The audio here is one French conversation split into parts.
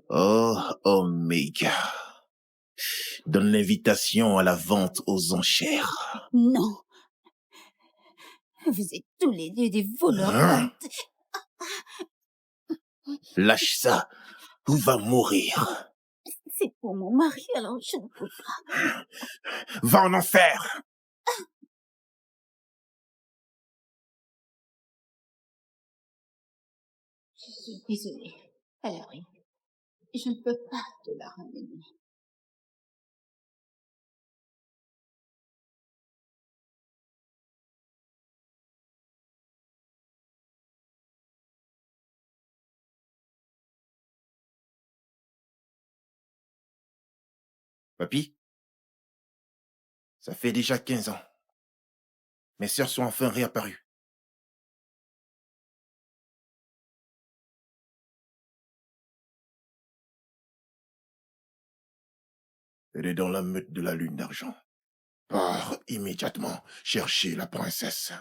Oh, Omega. Donne l'invitation à la vente aux enchères. Non. Vous êtes tous les deux des voleurs Hein? honte. Lâche ça ou va mourir. C'est pour mon mari, alors je ne peux pas. Va en enfer. Je suis désolée. Elle arrive. Je ne peux pas te la ramener. Papy, ça fait déjà 15 ans. Mes sœurs sont enfin réapparues. Elle est dans la meute de la lune d'argent. Pars immédiatement chercher la princesse.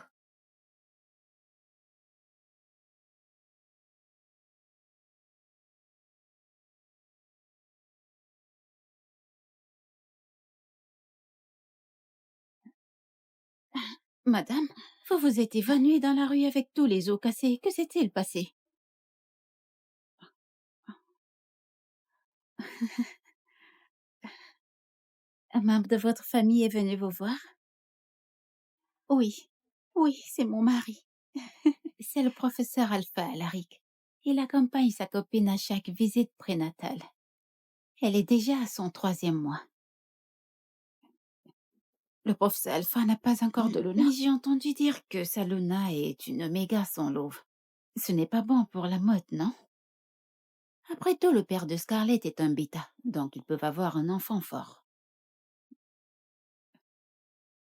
Madame, vous vous êtes évanouie dans la rue avec tous les os cassés. Que s'est-il passé? Un membre de votre famille est venu vous voir? Oui, oui, c'est mon mari. C'est le professeur Alpha Alaric. Il accompagne sa copine à chaque visite prénatale. Elle est déjà à son 3e mois. Le professeur Alpha n'a pas encore de Luna. Mais j'ai entendu dire que sa Luna est une Oméga sans louve. Ce n'est pas bon pour la mode, non? Après tout, le père de Scarlett est un bêta, donc ils peuvent avoir un enfant fort.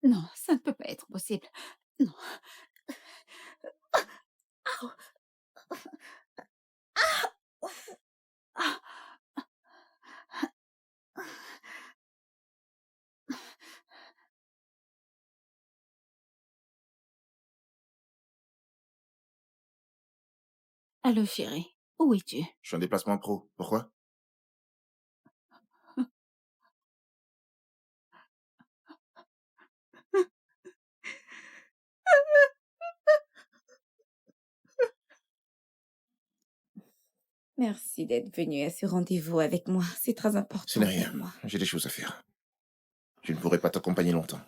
Non, ça ne peut pas être possible. Non. Allô, chérie. Où es-tu? Je suis en déplacement pro. Pourquoi? Merci d'être venu à ce rendez-vous avec moi. C'est très Ce important n'est pour rien. moi. J'ai des choses à faire. Je ne pourrai pas t'accompagner longtemps.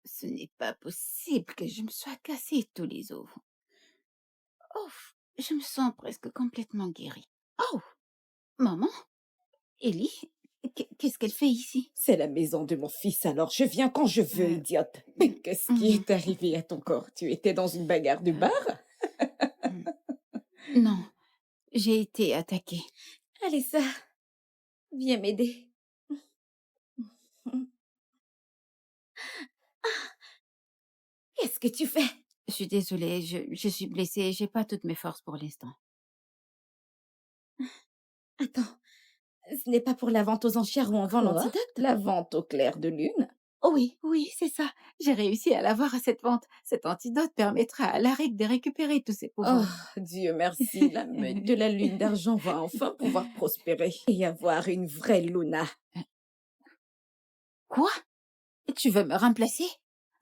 Ce n'est pas possible que je me sois cassé tous les os. Oh, je me sens presque complètement guérie. Oh, maman? Ellie? Qu'est-ce qu'elle fait ici? C'est la maison de mon fils, alors je viens quand je veux, idiote. Qu'est-ce qui est arrivé à ton corps? Tu étais dans une bagarre de bar? Non, j'ai été attaquée. Alissa, viens m'aider. Qu'est-ce que tu fais? Je suis désolée, je suis blessée, j'ai pas toutes mes forces pour l'instant. Attends, ce n'est pas pour la vente aux enchères où on vend Quoi? l'antidote? La vente au clair de lune? Oh oui, oui, c'est ça. J'ai réussi à l'avoir à cette vente. Cet antidote permettra à Alaric de récupérer tous ses Oh, pouvoirs. Dieu merci, la meute de la lune d'argent va enfin pouvoir prospérer et avoir une vraie Luna. Quoi? Tu veux me remplacer?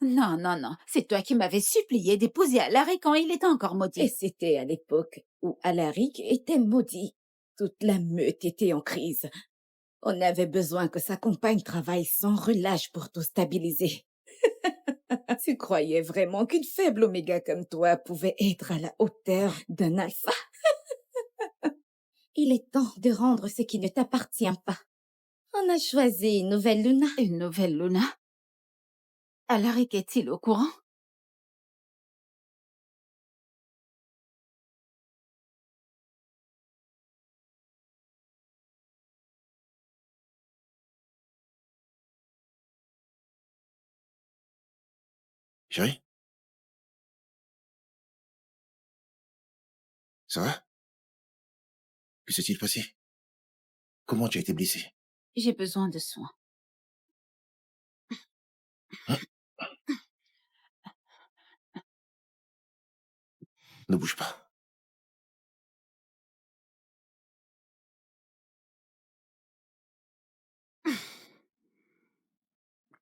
Non, non, non. C'est toi qui m'avais supplié d'épouser Alaric quand il était encore Et maudit. c'était à l'époque où Alaric était maudit. Toute la meute était en crise. On avait besoin que sa compagne travaille sans relâche pour tout stabiliser. Tu croyais vraiment qu'une faible oméga comme toi pouvait être à la hauteur d'un alpha? Il est temps de rendre ce qui ne t'appartient pas. On a choisi une nouvelle Luna. Une nouvelle Luna? Alaric est-il au courant? Chérie, ça va? Que s'est-il passé? Comment tu as été blessé? J'ai besoin de soins. Hein? Ne bouge pas.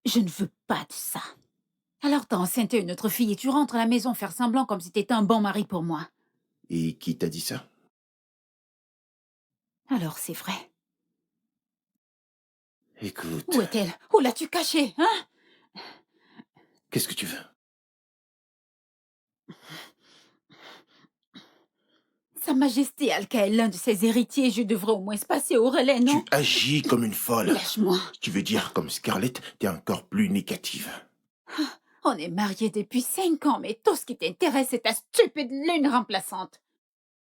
Je ne veux pas de ça. Alors t'as enceinté une autre fille et tu rentres à la maison faire semblant comme si t'étais un bon mari pour moi. Et qui t'a dit ça? Alors c'est vrai. Écoute, Où est-elle? Où l'as-tu cachée, hein? qu'est-ce que tu veux? Sa Majesté Alka est l'un de ses héritiers, je devrais au moins se passer au relais, non? Tu agis comme une folle. Lâche-moi. Tu veux dire comme Scarlett, t'es encore plus négative. On est mariés depuis 5 ans, mais tout ce qui t'intéresse, c'est ta stupide lune remplaçante.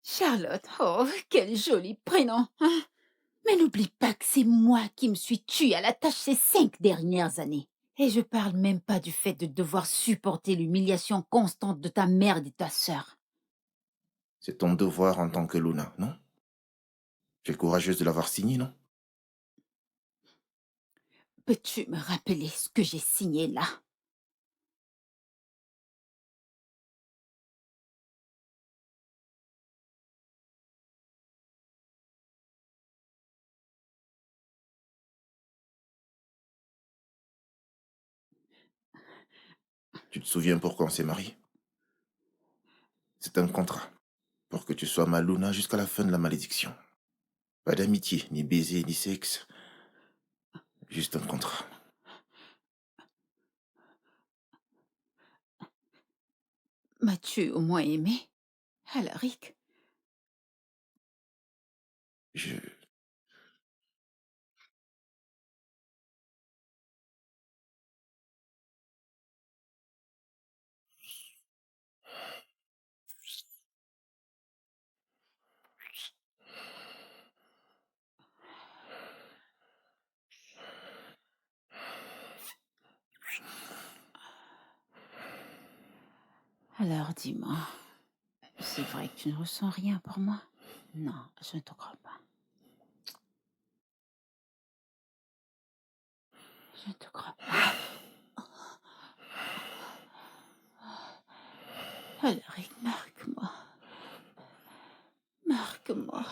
Charlotte, oh, quel joli prénom, hein? Mais n'oublie pas que c'est moi qui me suis tuée à la tâche ces 5 dernières années. Et je parle même pas du fait de devoir supporter l'humiliation constante de ta mère et de ta sœur. C'est ton devoir en tant que Luna, non? Tu es courageuse de l'avoir signé, non? Peux-tu me rappeler ce que j'ai signé là? Tu te souviens pourquoi on s'est mariés? C'est un contrat. Pour que tu sois ma Luna jusqu'à la fin de la malédiction. Pas d'amitié, ni baiser, ni sexe. Juste un contrat. M'as-tu au moins aimé, Alaric? Je... Alors dis-moi, c'est vrai que tu ne ressens rien pour moi? Non, je ne te crois pas. Je ne te crois pas. Alaric, marque-moi. Marque-moi.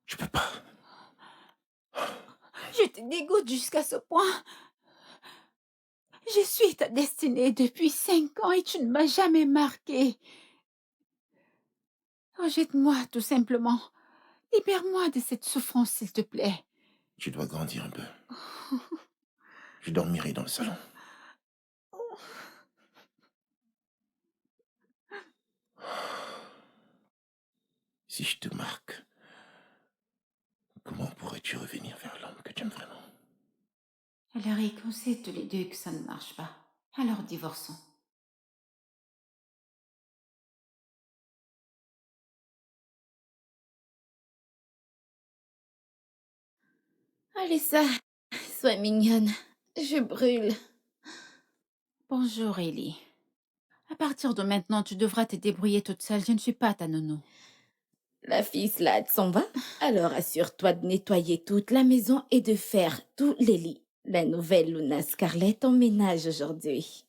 Je peux pas. Je te dégoûte jusqu'à ce point. Je suis ta destinée depuis 5 ans et tu ne m'as jamais marqué. Rejette-moi, tout simplement. Libère-moi de cette souffrance, s'il te plaît. Tu dois grandir un peu. Je dormirai dans le salon. Si je te marque, comment pourrais-tu revenir vers l'homme que tu aimes vraiment? Alaric, on sait tous les deux que ça ne marche pas. Alors divorçons. Allez ça, sois mignonne. Je brûle. Bonjour, Ellie. À partir de maintenant, tu devras te débrouiller toute seule. Je ne suis pas ta nounou. La fille Slade s'en va. Alors assure-toi de nettoyer toute la maison et de faire tous les lits. La nouvelle Luna Scarlett emménage aujourd'hui.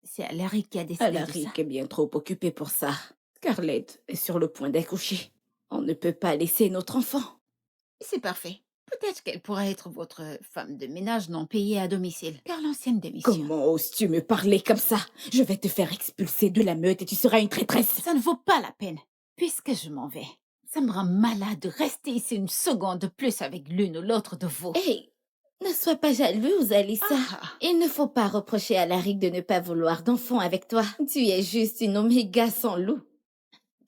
C'est Alaric qui a décidé de ça. Alaric est bien trop occupé pour ça. Scarlett est sur le point d'accoucher. On ne peut pas laisser notre enfant. C'est parfait. Peut-être qu'elle pourrait être votre femme de ménage non payée à domicile, car l'ancienne démission. Comment oses-tu me parler comme ça? Je vais te faire expulser de la meute et tu seras une traîtresse. Ça ne vaut pas la peine, puisque je m'en vais. Ça me rend malade de rester ici une seconde de plus avec l'une ou l'autre de vous. Hey, ne sois pas jalouse, Alissa. Ah, Il ne faut pas reprocher à Larry de ne pas vouloir d'enfant avec toi. Tu es juste une oméga sans loup.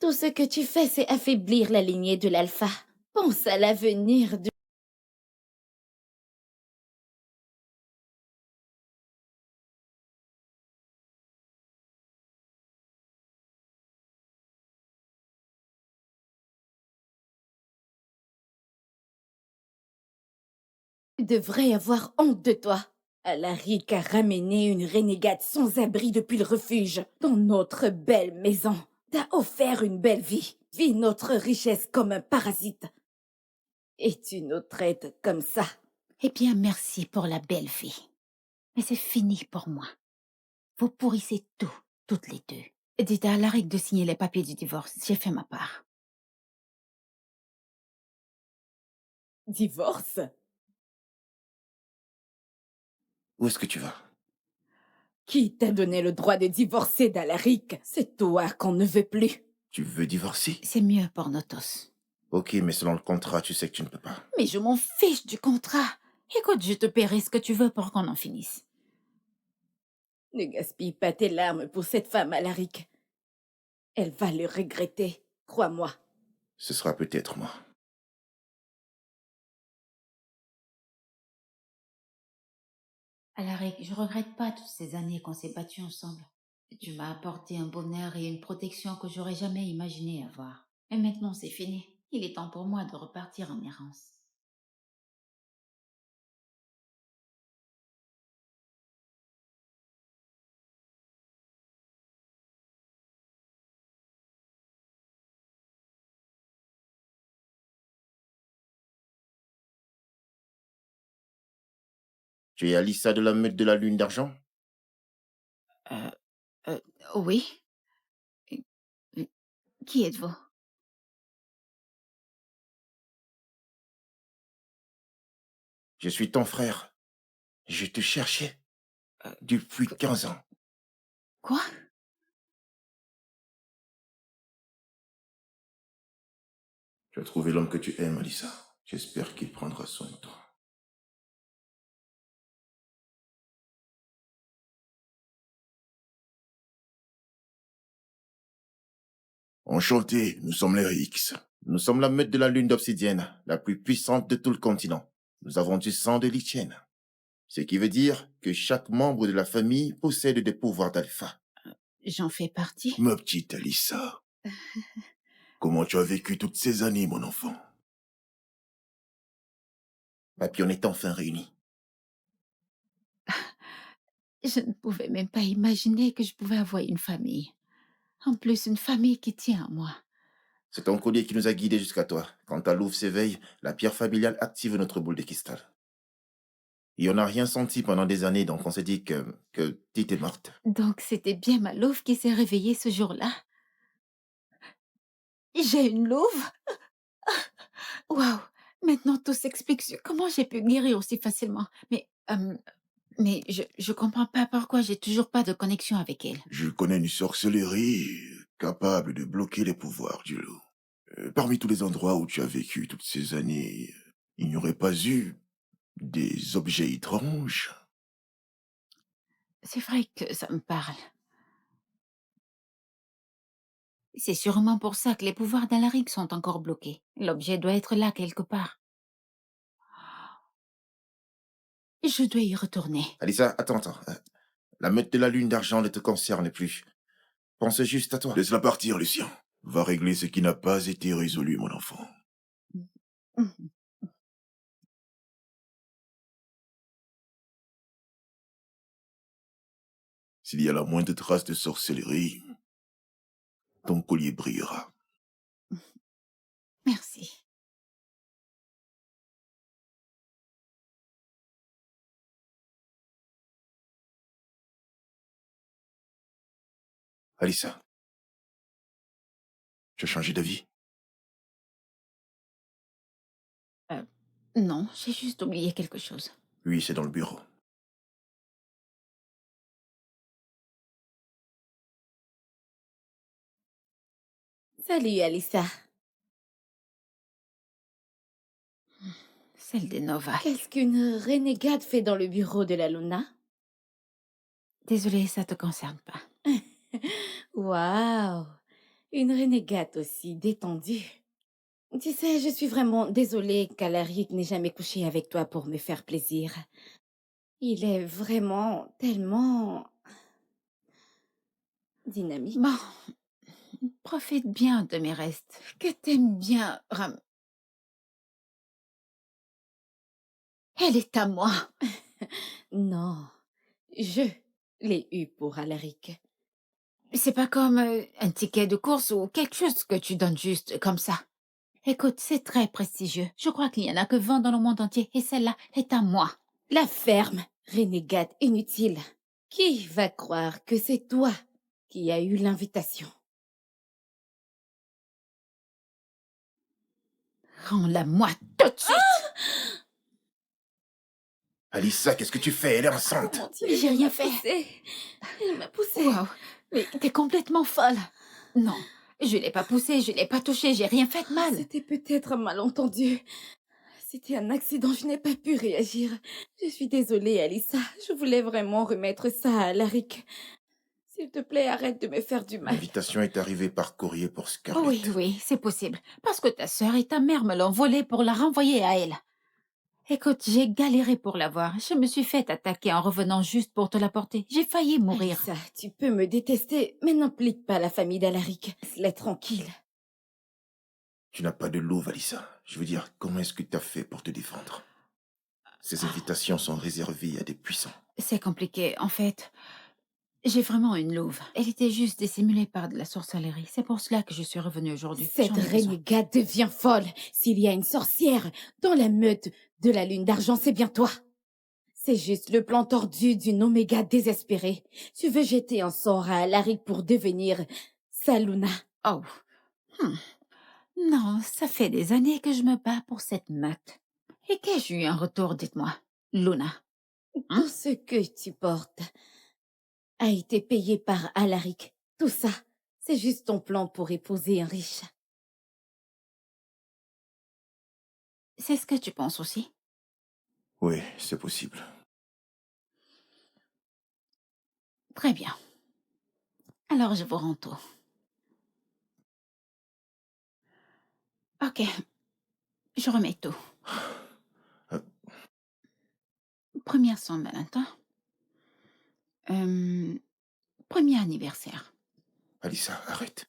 Tout ce que tu fais, c'est affaiblir la lignée de l'alpha. Pense à l'avenir de... Tu devrais avoir honte de toi. Alaric a ramené une renégade sans abri depuis le refuge dans notre belle maison. T'as offert une belle vie. Vis notre richesse comme un parasite. Et tu nous traites comme ça. eh bien, merci pour la belle vie. Mais c'est fini pour moi. Vous pourrissez tout, toutes les deux. Dites à Alaric de signer les papiers du divorce. J'ai fait ma part. Divorce? Où est-ce que tu vas? Qui t'a donné le droit de divorcer d'Alaric? C'est toi qu'on ne veut plus. Tu veux divorcer? C'est mieux pour nous tous. Ok, mais selon le contrat, tu sais que tu ne peux pas. Mais je m'en fiche du contrat. Écoute, je te paierai ce que tu veux pour qu'on en finisse. Ne gaspille pas tes larmes pour cette femme, Alaric. Elle va le regretter, crois-moi. Ce sera peut-être moi. Alaric, je regrette pas toutes ces années qu'on s'est battus ensemble. Tu m'as apporté un bonheur et une protection que j'aurais jamais imaginé avoir. Et maintenant, c'est fini. Il est temps pour moi de repartir en errance. Tu es Alissa de la meute de la Lune d'Argent? Euh, euh, oui. Euh, Qui êtes-vous? Je suis ton frère. Je te cherchais depuis Qu- 15 ans. Quoi? Tu as trouvé l'homme que tu aimes, Alissa. J'espère qu'il prendra soin de toi. Enchanté, nous sommes les X. Nous sommes la meute de la Lune d'Obsidienne, la plus puissante de tout le continent. Nous avons du sang de Lichen. Ce qui veut dire que chaque membre de la famille possède des pouvoirs d'alpha. J'en fais partie? Ma petite Alissa, comment tu as vécu toutes ces années, mon enfant? Et puis on est enfin réunis. Je ne pouvais même pas imaginer que je pouvais avoir une famille. En plus, une famille qui tient à moi. C'est ton collier qui nous a guidés jusqu'à toi. Quand ta louve s'éveille, la pierre familiale active notre boule de cristal. Et on n'a rien senti pendant des années, donc on s'est dit que Tite est morte. Donc, c'était bien ma louve qui s'est réveillée ce jour-là. J'ai une louve? Waouh! Maintenant, tout s'explique sur comment j'ai pu guérir aussi facilement. Mais je comprends pas pourquoi j'ai toujours pas de connexion avec elle. Je connais une sorcellerie capable de bloquer les pouvoirs du loup. Parmi tous les endroits où tu as vécu toutes ces années, il n'y aurait pas eu des objets étranges? C'est vrai que ça me parle. C'est sûrement pour ça que les pouvoirs d'Alaric sont encore bloqués. L'objet doit être là quelque part. Je dois y retourner. Alissa, attends. La meute de la Lune d'Argent ne te concerne plus. Pense juste à toi. Laisse-la partir, Lucien. Va régler ce qui n'a pas été résolu, mon enfant. Mhm. S'il y a la moindre trace de sorcellerie, ton collier brillera. Merci. Alissa, tu as changé d'avis? Non, j'ai juste oublié quelque chose. Oui, c'est dans le bureau. Salut, Alissa. celle des Novak. Qu'est-ce qu'une renégade fait dans le bureau de la Luna? Désolée, ça te concerne pas. Waouh! Une renégade aussi détendue. Tu sais, je suis vraiment désolée qu'Alaric n'ait jamais couché avec toi pour me faire plaisir. Il est vraiment tellement dynamique. Bon, profite bien de mes restes. Que t'aimes bien, Elle est à moi. Non, je l'ai eu pour Alaric. C'est pas comme un ticket de course ou quelque chose que tu donnes juste comme ça. Écoute, c'est très prestigieux. Je crois qu'il y en a que 20 dans le monde entier et celle-là est à moi. La ferme, renégade inutile. Qui va croire que c'est toi qui as eu l'invitation? Rends-la-moi tout de suite. Alissa, qu'est-ce que tu fais? Elle est enceinte. Mon Dieu, J'ai elle rien m'a fait. poussée. Elle m'a poussée. Waouh, mais t'es complètement folle. Non, je l'ai pas poussée, je l'ai pas touchée, j'ai rien fait de mal. C'était peut-être un malentendu. C'était un accident, je n'ai pas pu réagir. Je suis désolée, Alissa. Je voulais vraiment remettre ça à Alaric. S'il te plaît, arrête de me faire du mal. L'invitation est arrivée par courrier pour Scarlett. Oui, oui, c'est possible. Parce que ta sœur et ta mère me l'ont volée pour la renvoyer à elle. Écoute, j'ai galéré pour l'avoir. Je me suis fait attaquer en revenant juste pour te l'apporter. J'ai failli mourir. Alissa, tu peux me détester, mais n'implique pas la famille d'Alaric. Laisse-la tranquille. Tu n'as pas de louve, Alissa. Je veux dire, comment est-ce que tu as fait pour te défendre? Ces invitations sont réservées à des puissants. C'est compliqué. En fait, j'ai vraiment une louve. Elle était juste dissimulée par de la sorcellerie. C'est pour cela que je suis revenue aujourd'hui. Cette J'en ai besoin. renégade devient folle. S'il y a une sorcière dans la meute de la lune d'argent, c'est bien toi. C'est juste le plan tordu d'une Oméga désespérée. Tu veux jeter un sort à Alaric pour devenir sa Luna. Oh. Hmm. Non, ça fait des années que je me bats pour cette meute. Et qu'ai-je eu en retour, dites-moi, Luna? Hein? Tout ce que tu portes a été payé par Alaric. Tout ça, c'est juste ton plan pour épouser un riche. C'est ce que tu penses aussi? Oui, c'est possible. Très bien. Alors je vous rends tout. Ok, je remets tout. Euh, Première Saint-Valentin. Premier anniversaire. Alissa, arrête.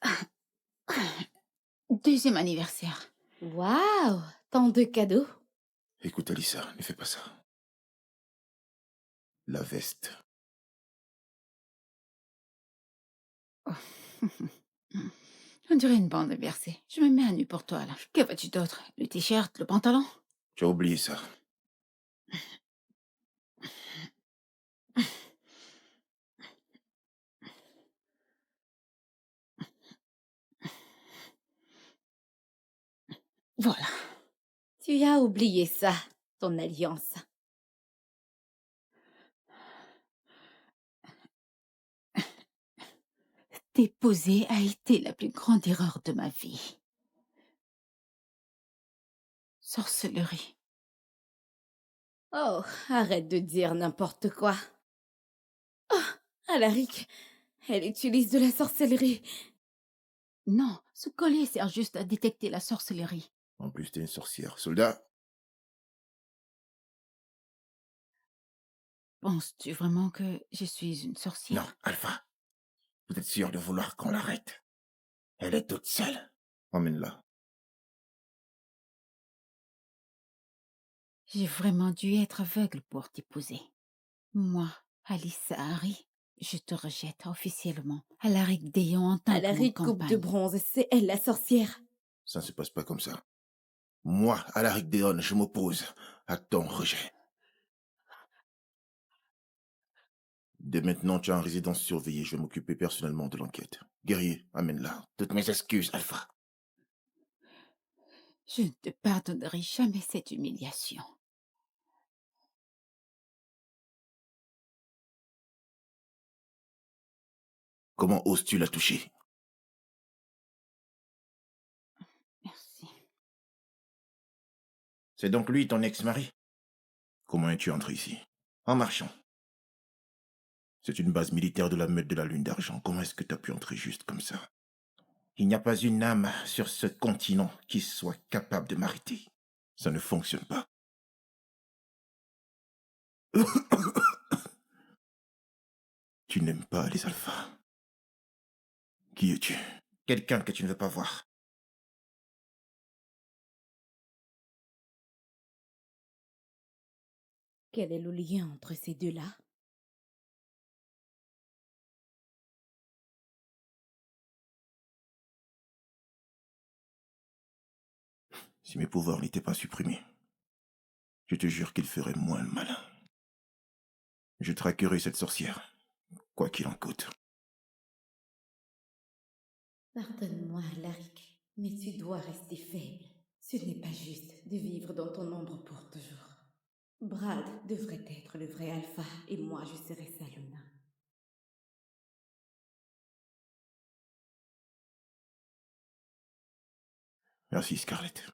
Deuxième anniversaire. Waouh, tant de cadeaux. Écoute, Alissa, ne fais pas ça. La veste. On dirait une bande versée. Je me mets à nu pour toi, là. Que veux-tu d'autre? Le t-shirt, le pantalon? Tu as oublié ça. Voilà. Tu as oublié ça, ton alliance. T'épouser a été la plus grande erreur de ma vie. Sorcellerie. Oh, arrête de dire n'importe quoi. Oh, Alaric, elle utilise de la sorcellerie. Non, ce collier sert juste à détecter la sorcellerie. En plus, t'es une sorcière. Soldat, Penses-tu vraiment que je suis une sorcière? non, Alpha. Vous êtes sûr de vouloir qu'on l'arrête? Elle est toute seule. Emmène-la. J'ai vraiment dû être aveugle pour t'épouser. Moi, Alice Harry, je te rejette officiellement. Alaric Déon en tant que mon Alaric coupe de compagne. bronze, c'est elle la sorcière. Ça ne se passe pas comme ça. Moi, Alaric Déon, je m'oppose à ton rejet. Dès maintenant, tu es en résidence surveillée. Je vais m'occuper personnellement de l'enquête. Guerrier, amène-la. Toutes mes excuses, Alpha. Je ne te pardonnerai jamais cette humiliation. Comment oses-tu la toucher? Merci. C'est donc lui ton ex-mari? Comment es-tu entré ici? En marchant. C'est une base militaire de la meute de la Lune d'Argent. Comment est-ce que tu as pu entrer juste comme ça? Il n'y a pas une âme sur ce continent qui soit capable de m'arrêter. Ça ne fonctionne pas. Tu n'aimes pas les alphas. Qui es-tu? Quelqu'un que tu ne veux pas voir. Quel est le lien entre ces deux-là? Si mes pouvoirs n'étaient pas supprimés, je te jure qu'il ferait moins le malin. Je traquerai cette sorcière, quoi qu'il en coûte. Pardonne-moi, Alaric, mais tu dois rester faible. Ce n'est pas juste de vivre dans ton ombre pour toujours. Brad devrait être le vrai alpha et moi je serai sa lune. Merci, Scarlett.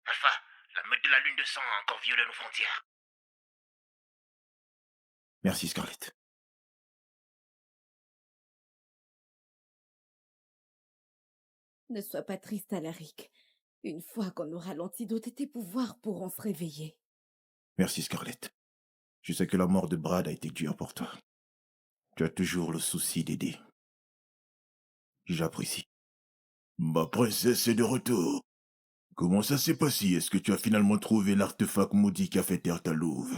Alpha, la meute de la Lune de Sang a encore violé nos frontières. Merci, Scarlett. Ne sois pas triste, Alaric. Une fois qu'on aura l'antidote, tes pouvoirs pourront se réveiller. Merci, Scarlett. Je sais que la mort de Brad a été dure pour toi. Tu as toujours le souci d'aider. J'apprécie. Ma princesse est de retour. Comment ça s'est passé? Est-ce que tu as finalement trouvé l'artefact maudit qui a fait taire ta louve?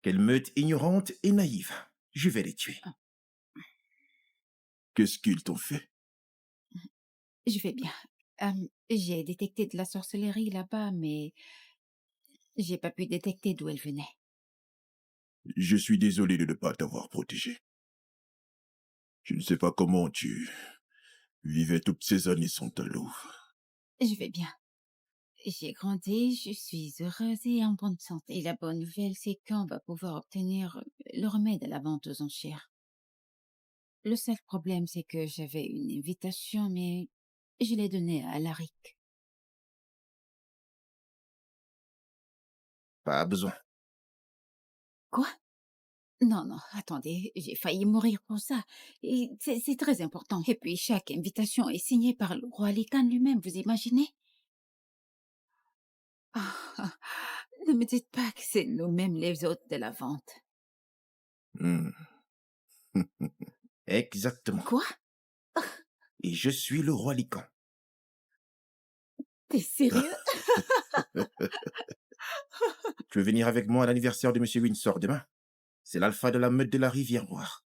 Quelle meute ignorante et naïve. Je vais les tuer. Qu'est-ce qu'ils t'ont fait? Je vais bien. J'ai détecté de la sorcellerie là-bas, mais j'ai pas pu détecter d'où elle venait. Je suis désolé de ne pas t'avoir protégé. Je ne sais pas comment tu vivais toutes ces années sans ta louve. Je vais bien. J'ai grandi, je suis heureuse et en bonne santé. Et la bonne nouvelle, c'est qu'on va pouvoir obtenir le remède à la vente aux enchères. Le seul problème, c'est que j'avais une invitation, mais je l'ai donnée à Alaric. Pas besoin. Quoi? Non, non, attendez, j'ai failli mourir pour ça. Et c'est très important. Et puis, chaque invitation est signée par le roi Likan lui-même, vous imaginez? Ah, ne me dites pas que c'est nous-mêmes les hôtes de la vente. Hmm. Exactement. Quoi? Et je suis le roi Lican. T'es sérieux? Tu veux venir avec moi à l'anniversaire de Monsieur Windsor demain? C'est l'alpha de la meute de la Rivière Noire.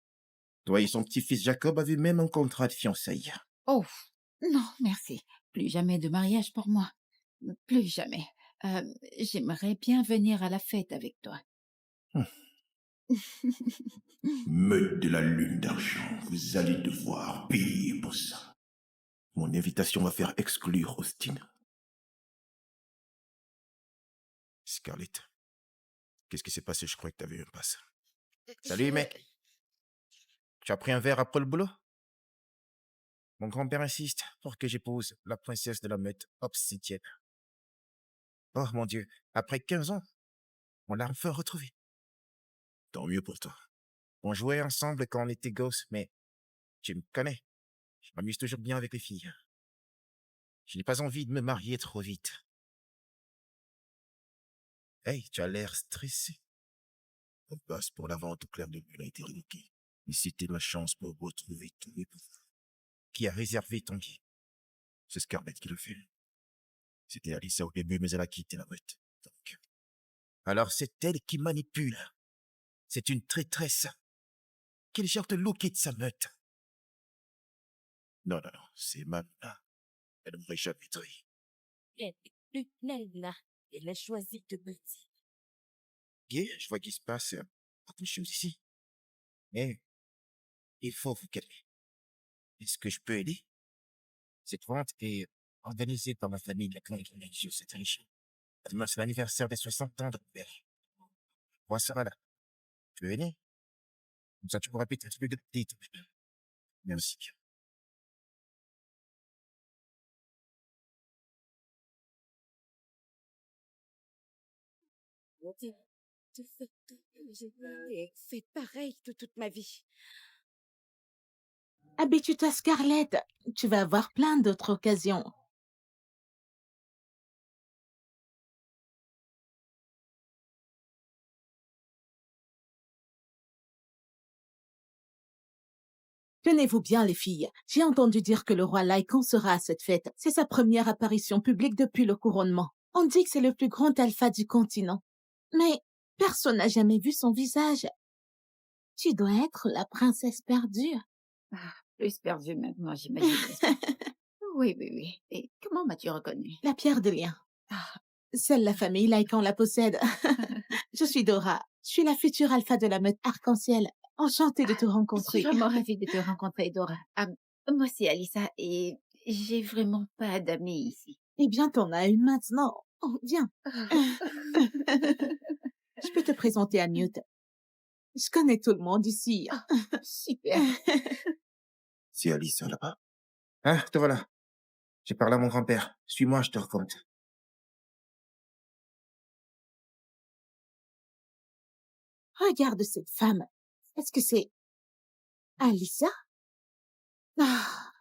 Toi et son petit-fils Jacob avez même un contrat de fiançailles. Oh, non, merci. Plus jamais de mariage pour moi. Plus jamais. J'aimerais bien venir à la fête avec toi. Meute de la Lune d'Argent, vous allez devoir payer pour ça. Mon invitation va faire exclure Austin. Scarlett, qu'est-ce qui s'est passé? Je croyais que t'avais eu un passe. Salut, mec. Tu as pris un verre après le boulot? Mon grand-père insiste pour que j'épouse la princesse de la meute obsidienne. Oh mon Dieu, après 15 ans, on l'a enfin retrouvée. Tant mieux pour toi. On jouait ensemble quand on était gosses, mais tu me connais. Je m'amuse toujours bien avec les filles. Je n'ai pas envie de me marier trop vite. Hey, tu as l'air stressé. On passe pour la vente au clair de lune a été révoquée. Et c'était ma chance pour retrouver tous mes pouvoirs. Qui a réservé ton billet? C'est Scarlett qui le fait. C'était Alissa au début, mais elle a quitté la meute. Donc, Alors c'est elle qui manipule. C'est une traîtresse. Quel genre de loup quitte sa meute? non, c'est Mana. Elle ne m'aurait jamais trahi. Elle est plus pleine. Elle a choisi de me dire. Guy, je vois qu'il se passe beaucoup de choses ici. Mais il faut vous calmer. Est-ce que je peux aider? Cette vente est organisée par ma famille, la clan religieuse cette riche. Demain, c'est l'anniversaire des 60 ans de mon père. Moi, ça va là. Tu veux venir? Comme ça, tu pourras répéter un petit peu de tes. Merci. J'ai fait pareil toute ma vie. Habitue-toi, Scarlett. Tu vas avoir plein d'autres occasions. Tenez-vous bien, les filles. J'ai entendu dire que le roi Lycan sera à cette fête. C'est sa première apparition publique depuis le couronnement. On dit que c'est le plus grand alpha du continent. Mais personne n'a jamais vu son visage. Tu dois être la princesse perdue. Ah, plus perdu maintenant, j'imagine, n'est-ce pas? Oui, oui, oui. Et comment m'as-tu reconnue? La pierre de lien. Ah, Seule la famille Lycan la possède. Je suis Dora. Je suis la future alpha de la meute arc-en-ciel. Enchantée de te je suis rencontrer. vraiment ravie de te rencontrer, Dora. Ah, moi, c'est Alissa et j'ai vraiment pas d'amis ici. Eh bien, t'en as une maintenant. Oh, viens. Je peux te présenter à Newt. Je connais tout le monde ici. Ah, super. C'est Alice, là-bas. Hein, te voilà. J'ai parlé à mon grand-père. Suis-moi, je te raconte. Regarde cette femme. Est-ce que c'est Alissa? Ah,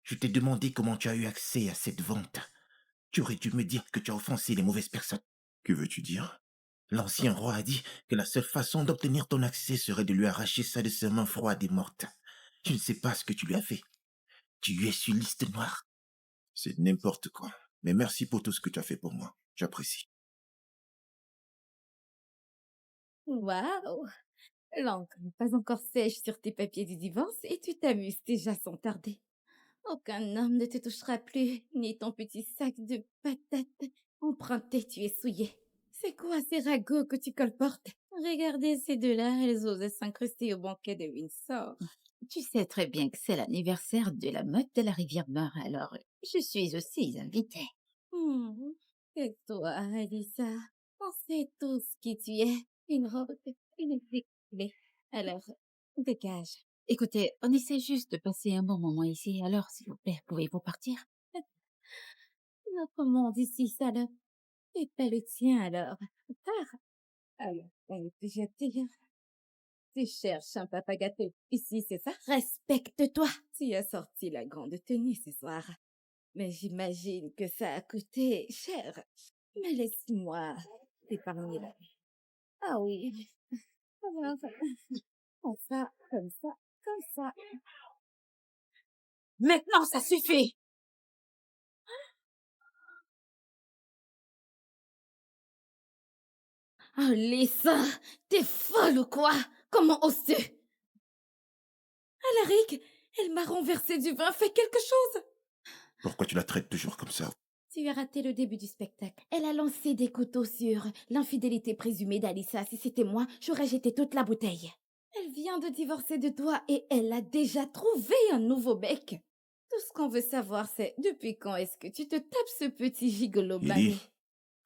Je t'ai demandé comment tu as eu accès à cette vente. Tu aurais dû me dire que tu as offensé les mauvaises personnes. Que veux-tu dire? L'ancien roi a dit que la seule façon d'obtenir ton accès serait de lui arracher ça de ses mains froides et mortes. Je ne sais pas ce que tu lui as fait. Tu es sur liste noire. C'est n'importe quoi. Mais merci pour tout ce que tu as fait pour moi. J'apprécie. Waouh! L'encre n'est pas encore sèche sur tes papiers du divorce et tu t'amuses déjà sans tarder. Aucun homme ne te touchera plus, ni ton petit sac de patates. Emprunté, tu es souillé. C'est quoi ces ragots que tu colportes? Regardez ces deux-là, elles osaient s'incruster au banquet de Windsor. Tu sais très bien que c'est l'anniversaire de la meute de la Rivière-Mare, alors je suis aussi invitée. Hmm. Et toi, Alissa, on sait tous qui tu es. Une robe, une clé. Alors, dégage. Écoutez, on essaie juste de passer un bon moment ici, alors s'il vous plaît, pouvez-vous partir? Notre monde ici, salope. C'est pas le tien, alors. Pars. Alors, on est déjà dire. Tu cherches un papa gâté. Ici, c'est ça? Respecte-toi. Tu as sorti la grande tenue ce soir. Mais j'imagine que ça a coûté cher. Mais laisse-moi t'épargner là. Ah oui. Alors, comme ça, comme ça, comme ça. Maintenant, ça suffit! Oh, Lisa, t'es folle ou quoi? Comment oses-tu? Alaric, elle m'a renversé du vin, fais quelque chose! Pourquoi tu la traites toujours comme ça? Tu as raté le début du spectacle. Elle a lancé des couteaux sur l'infidélité présumée d'Alissa. Si c'était moi, j'aurais jeté toute la bouteille. Elle vient de divorcer de toi et elle a déjà trouvé un nouveau bec. Tout ce qu'on veut savoir, c'est depuis quand est-ce que tu te tapes ce petit gigolo Lily, banni?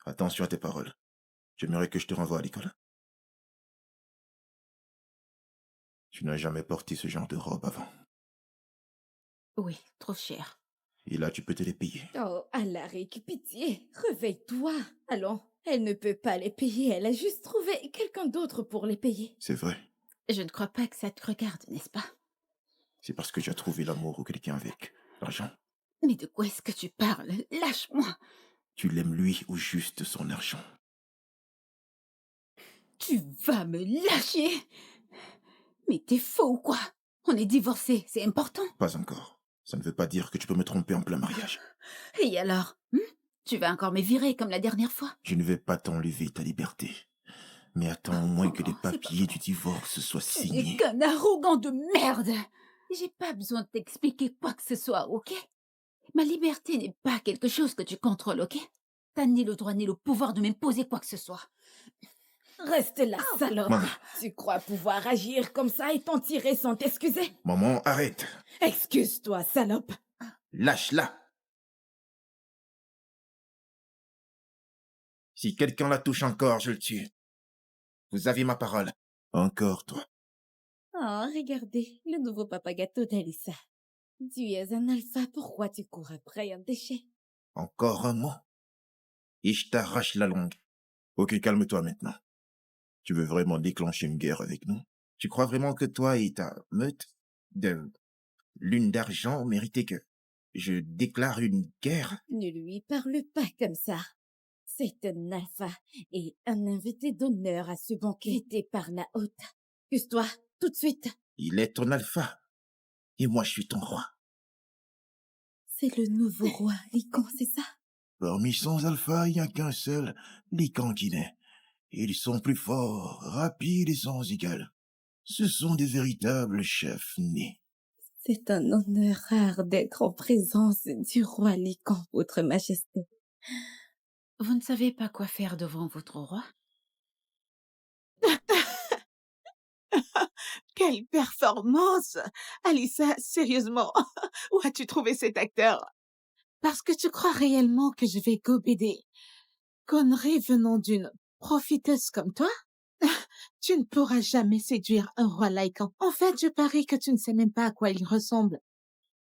attention à tes paroles. J'aimerais que je te renvoie à l'école. Tu n'as jamais porté ce genre de robe avant. Oui, trop cher. Et là, tu peux te les payer. Oh, Alaric, pitié, réveille-toi. Allons, elle ne peut pas les payer, elle a juste trouvé quelqu'un d'autre pour les payer. C'est vrai. Je ne crois pas que ça te regarde, n'est-ce pas? C'est parce que tu as trouvé l'amour ou quelqu'un avec l'argent. Mais de quoi est-ce que tu parles? Lâche-moi! Tu l'aimes lui ou juste son argent. Tu vas me lâcher! Mais t'es faux ou quoi? On est divorcés, c'est important. Pas encore. Ça ne veut pas dire que tu peux me tromper en plein mariage. Et alors? Tu vas encore me virer comme la dernière fois? Je ne vais pas t'enlever ta liberté. Mais attends au moins que les Oh, c'est pas papiers du divorce soient Tu n'es signés. qu'un arrogant de merde! J'ai pas besoin de t'expliquer quoi que ce soit, ok? Ma liberté n'est pas quelque chose que tu contrôles, ok? T'as ni le droit ni le pouvoir de m'imposer quoi que ce soit. Reste là, salope. Maman. Tu crois pouvoir agir comme ça et t'en tirer sans t'excuser? Maman, arrête. Excuse-toi, salope. Lâche-la. Si quelqu'un la touche encore, je le tue. Vous avez ma parole. Encore toi. Oh, regardez, le nouveau papa gâteau d'Alissa. Tu es un alpha, pourquoi tu cours après un déchet? Encore un mot. Et je t'arrache la langue. Ok, calme-toi maintenant. Tu veux vraiment déclencher une guerre avec nous? Tu crois vraiment que toi et ta meute de lune d'argent méritez que je déclare une guerre? Ne lui parle pas comme ça. C'est un alpha et un invité d'honneur à ce banquet été par la haute. Excuse-toi, tout de suite. Il est ton alpha. Et moi, je suis ton roi. C'est le nouveau roi, Lycan, c'est ça? Parmi 100 alphas, il n'y a qu'un seul, Lycan qui naît. Ils sont plus forts, rapides et sans égal. Ce sont des véritables chefs nés. C'est un honneur rare d'être en présence du roi Lycan, votre majesté. Vous ne savez pas quoi faire devant votre roi? Quelle performance! Alissa, sérieusement, où as-tu trouvé cet acteur? Parce que tu crois réellement que je vais gober des conneries venant d'une profiteuse comme toi? Tu ne pourras jamais séduire un roi Lycan. En fait, je parie que tu ne sais même pas à quoi il ressemble.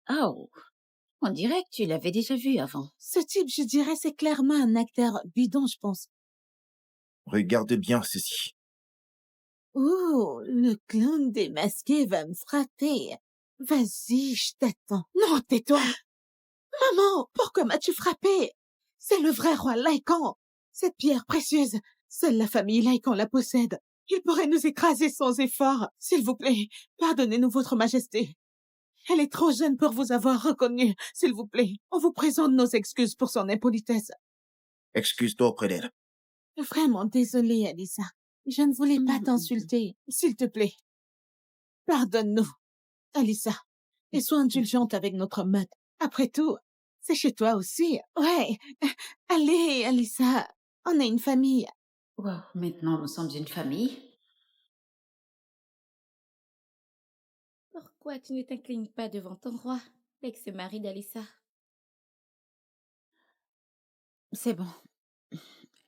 Oh, on dirait que tu l'avais déjà vu avant. Ce type, je dirais, c'est clairement un acteur bidon, je pense. Regarde bien ceci. Oh, le clown démasqué va me frapper. Vas-y, je t'attends. Non, tais-toi. Maman, pourquoi m'as-tu frappé? C'est le vrai roi Lycan. Cette pierre précieuse, seule la famille Lycan la possède. Il pourrait nous écraser sans effort. S'il vous plaît, pardonnez-nous, votre majesté. Elle est trop jeune pour vous avoir reconnu. S'il vous plaît, on vous présente nos excuses pour son impolitesse. Excuse-toi auprès d'elle. Vraiment désolée, Alissa. Je ne voulais pas t'insulter. S'il te plaît, pardonne-nous, Alissa. Et sois indulgente avec notre meute. Après tout, c'est chez toi aussi. Ouais. Allez, Alissa. On est une famille. Wow, maintenant nous sommes une famille. Pourquoi tu ne t'inclines pas devant ton roi, l'ex-mari d'Alissa? C'est bon.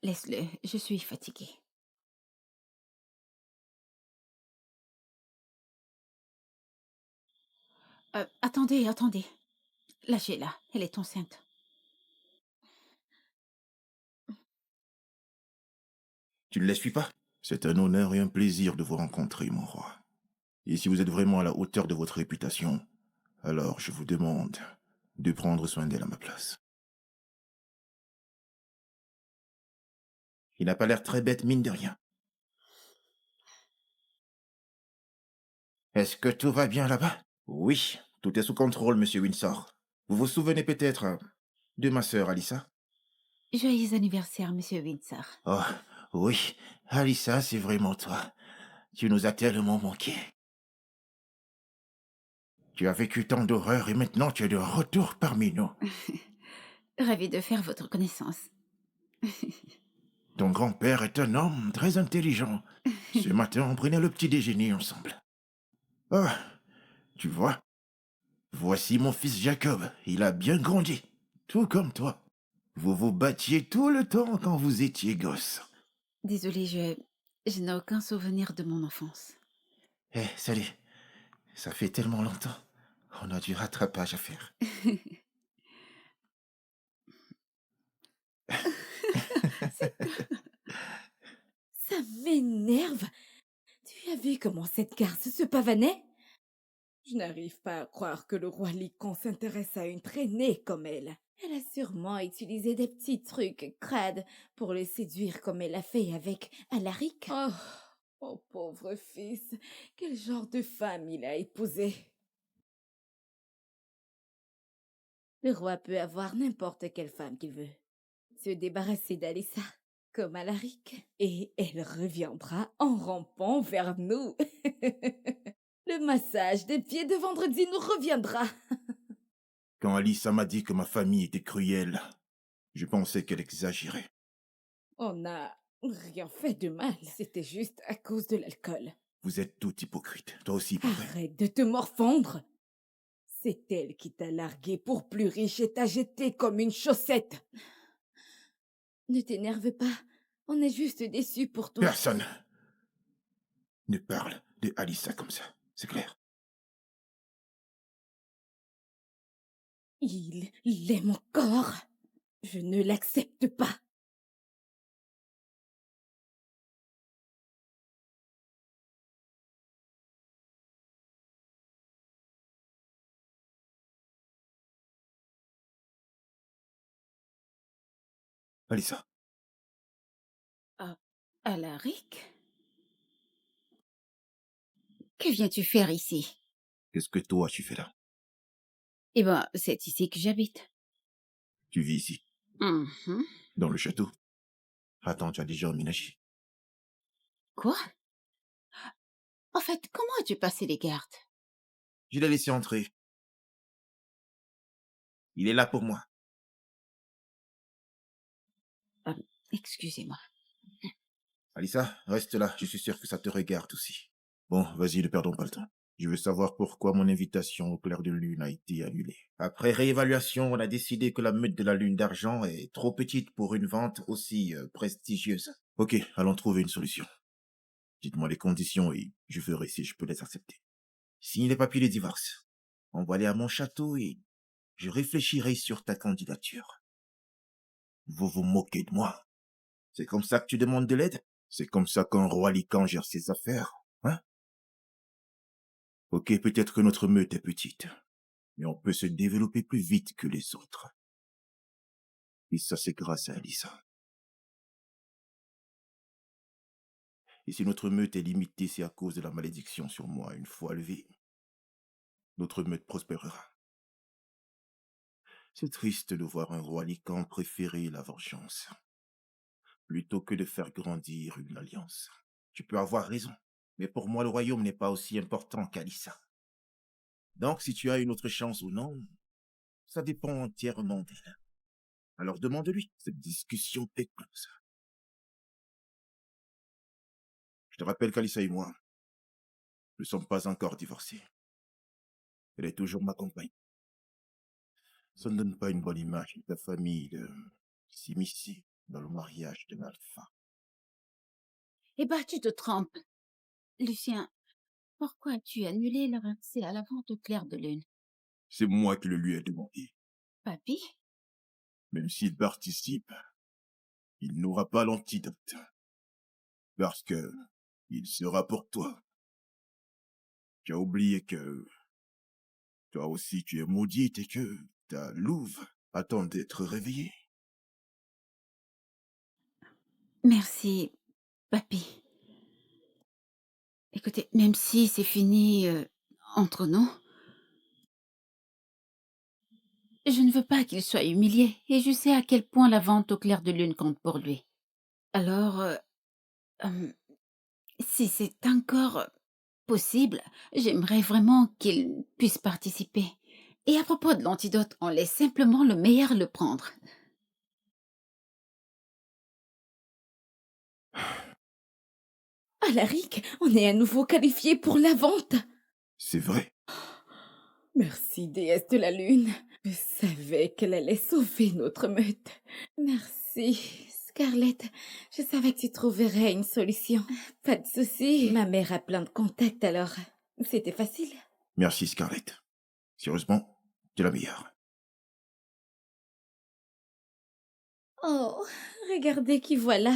Laisse-le, je suis fatiguée. Attendez. Lâchez-la, elle est enceinte. Tu ne la suis pas? C'est un honneur et un plaisir de vous rencontrer, mon roi. Et si vous êtes vraiment à la hauteur de votre réputation, alors je vous demande de prendre soin d'elle à ma place. Il n'a pas l'air très bête, mine de rien. Est-ce que tout va bien là-bas? Oui, tout est sous contrôle, monsieur Windsor. Vous vous souvenez peut-être de ma sœur Alissa? Joyeux anniversaire, monsieur Windsor. Oh, oui, Alissa, c'est vraiment toi. Tu nous as tellement manqué. Tu as vécu tant d'horreurs et maintenant tu es de retour parmi nous. Ravie de faire votre connaissance. Ton grand-père est un homme très intelligent. Ce matin, on prenait le petit déjeuner ensemble. Ah, tu vois, voici mon fils Jacob. Il a bien grandi, tout comme toi. Vous vous battiez tout le temps quand vous étiez gosse. Désolée, je n'ai aucun souvenir de mon enfance. Eh, salut. Ça fait tellement longtemps. On a du rattrapage à faire. Ça m'énerve. Tu as vu comment cette garce se pavanait? Je n'arrive pas à croire que le roi Lycan s'intéresse à une traînée comme elle. Elle a sûrement utilisé des petits trucs crades pour le séduire comme elle a fait avec Alaric. Oh, mon pauvre fils, quel genre de femme il a épousé. Le roi peut avoir n'importe quelle femme qu'il veut. Se débarrasser d'Alissa, comme Alaric, et elle reviendra en rampant vers nous. Le massage des pieds de vendredi nous reviendra. Quand Alissa m'a dit que ma famille était cruelle, je pensais qu'elle exagérait. On n'a rien fait de mal. C'était juste à cause de l'alcool. Vous êtes tout hypocrite. Toi aussi, pareil. Arrête de te morfondre. C'est elle qui t'a largué pour plus riche et t'a jeté comme une chaussette. Ne t'énerve pas. On est juste déçus pour toi. Personne ne parle de Alissa comme ça, c'est clair. Il l'aime encore. Je ne l'accepte pas. Alissa, Ah, Alaric? Que viens-tu faire ici? qu'est-ce que toi tu fais là? Eh ben, c'est ici que j'habite. Tu vis ici, Mhm. dans le château. Attends, tu as déjà emménagé. Quoi? En fait, comment as-tu passé les gardes? Je l'ai laissé entrer. Il est là pour moi. Euh, Excusez-moi. Alissa, reste là, je suis sûr que ça te regarde aussi. Bon, vas-y, ne perdons pas le temps. Je veux savoir pourquoi mon invitation au clair de lune a été annulée. Après réévaluation, on a décidé que la meute de la lune d'argent est trop petite pour une vente aussi prestigieuse. Ok, allons trouver une solution. Dites-moi les conditions et je verrai si je peux les accepter. Signe les papiers de divorce. On va aller à mon château et je réfléchirai sur ta candidature. Vous vous moquez de moi. C'est comme ça que tu demandes de l'aide? C'est comme ça qu'un roi lican gère ses affaires, hein? Ok, peut-être que notre meute est petite, mais on peut se développer plus vite que les autres. Et ça, c'est grâce à Alissa. Et si notre meute est limitée, c'est à cause de la malédiction sur moi. Une fois levée, notre meute prospérera. C'est triste de voir un roi lican préférer la vengeance, plutôt que de faire grandir une alliance. Tu peux avoir raison, mais pour moi, le royaume n'est pas aussi important qu'Alissa. Donc, si tu as une autre chance ou non, ça dépend entièrement d'elle. Alors demande-lui. Cette discussion est close. Je te rappelle qu'Alissa et moi ne sommes pas encore divorcés. Elle est toujours ma compagne. Ça ne donne pas une bonne image de ta famille de s'immiscer dans le mariage de l'alpha. Eh ben, tu te trompes. Lucien, pourquoi as-tu annulé leur accès à la vente au clair de lune? C'est moi qui le lui ai demandé. Papy? Même s'il participe, il n'aura pas l'antidote. Parce que il sera pour toi. Tu as oublié que toi aussi tu es maudite et que ta louve attend d'être réveillée. Merci, papy. Écoutez, même si c'est fini entre nous, je ne veux pas qu'il soit humilié et je sais à quel point la vente au clair de lune compte pour lui. Alors, euh, si c'est encore possible, j'aimerais vraiment qu'il puisse participer. Et à propos de l'antidote, on laisse simplement le meilleur le prendre. Alaric, on est à nouveau qualifié pour la vente. C'est vrai. Merci, déesse de la lune. Je savais qu'elle allait sauver notre meute. Merci, Scarlett. Je savais que tu trouverais une solution. Pas de souci. Ma mère a plein de contacts alors. C'était facile. Merci Scarlett. Sérieusement, tu es la meilleure. Oh, regardez qui voilà.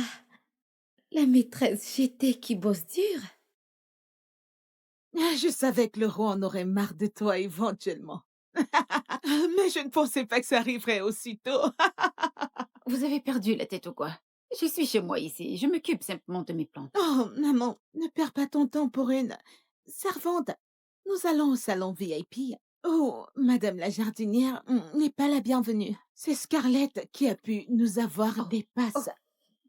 La maîtresse GT qui bosse dur. Je savais que le roi en aurait marre de toi éventuellement. Mais je ne pensais pas que ça arriverait aussitôt. Vous avez perdu la tête ou quoi? Je suis chez moi ici, je m'occupe simplement de mes plantes. Oh, maman, ne perds pas ton temps pour une servante. Nous allons au salon VIP. Oh, Madame la jardinière n'est pas la bienvenue. C'est Scarlett qui a pu nous avoir des passes.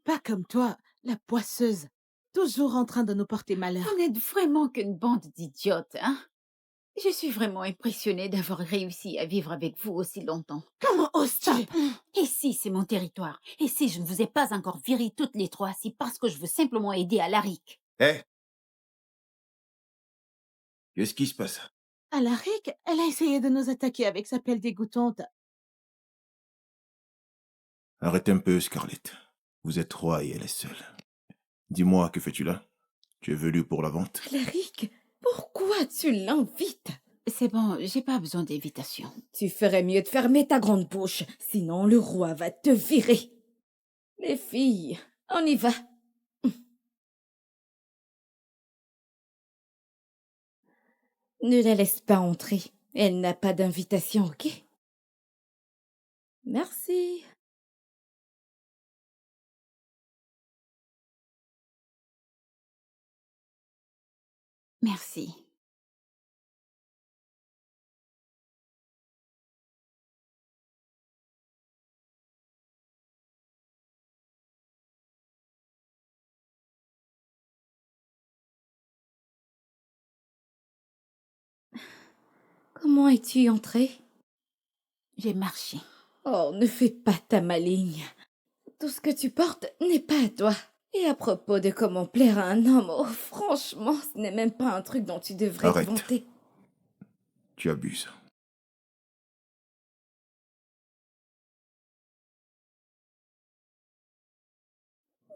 Pas comme toi, la poisseuse. Toujours en train de nous porter malheur. Vous n'êtes vraiment qu'une bande d'idiotes, hein? Je suis vraiment impressionnée d'avoir réussi à vivre avec vous aussi longtemps. Comment oses-tu? Ici, c'est mon territoire. Et si je ne vous ai pas encore viré toutes les trois, c'est parce que je veux simplement aider Alaric. Hé, qu'est-ce qui se passe? Alaric, elle a essayé de nous attaquer avec sa pelle dégoûtante. Arrête un peu, Scarlett. Vous êtes trois et elle est seule. Dis-moi, que fais-tu là? Tu es venu pour la vente? Alaric, pourquoi tu l'invites? C'est bon, j'ai pas besoin d'invitation. Tu ferais mieux de fermer ta grande bouche, sinon le roi va te virer. Les filles, on y va. Ne la laisse pas entrer. Elle n'a pas d'invitation, ok? Merci. Merci. Comment es-tu entrée? J'ai marché. Oh, ne fais pas ta maligne. Tout ce que tu portes n'est pas à toi. Et à propos de comment plaire à un homme, oh, franchement, ce n'est même pas un truc dont tu devrais Arrête. te vanter. Tu abuses.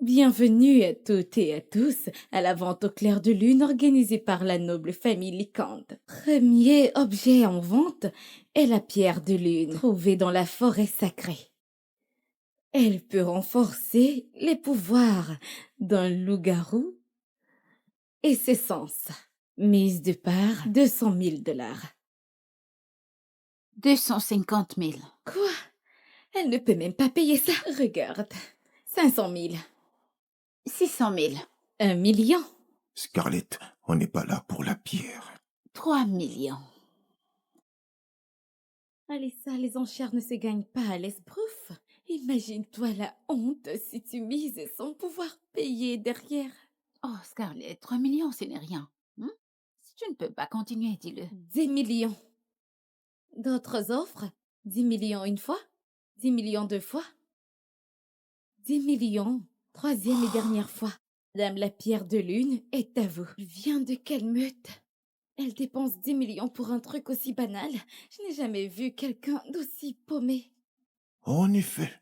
Bienvenue à toutes et à tous à la vente au clair de lune organisée par la noble famille Licante. Premier objet en vente est la pierre de lune, trouvée dans la forêt sacrée. Elle peut renforcer les pouvoirs d'un loup-garou et ses sens. Mise de part 200 000 $. 250 000. Quoi? Elle ne peut même pas payer ça. Regarde. 500 000. 600 000. 1 million. Scarlett, on n'est pas là pour la pierre. 3 millions. Alissa, les enchères ne se gagnent pas à l'esbrouf. Imagine-toi la honte si tu mises sans pouvoir payer derrière. Oh, Scarlett, 3 millions, ce n'est rien. Hein? Si tu ne peux pas continuer, dis-le. 10 millions. D'autres offres? 10 millions une fois? 10 millions deux fois? 10 millions, troisième et dernière fois. Madame la pierre de lune est à vous. Elle vient de quelle meute? Elle dépense 10 millions pour un truc aussi banal. Je n'ai jamais vu quelqu'un d'aussi paumé. En effet,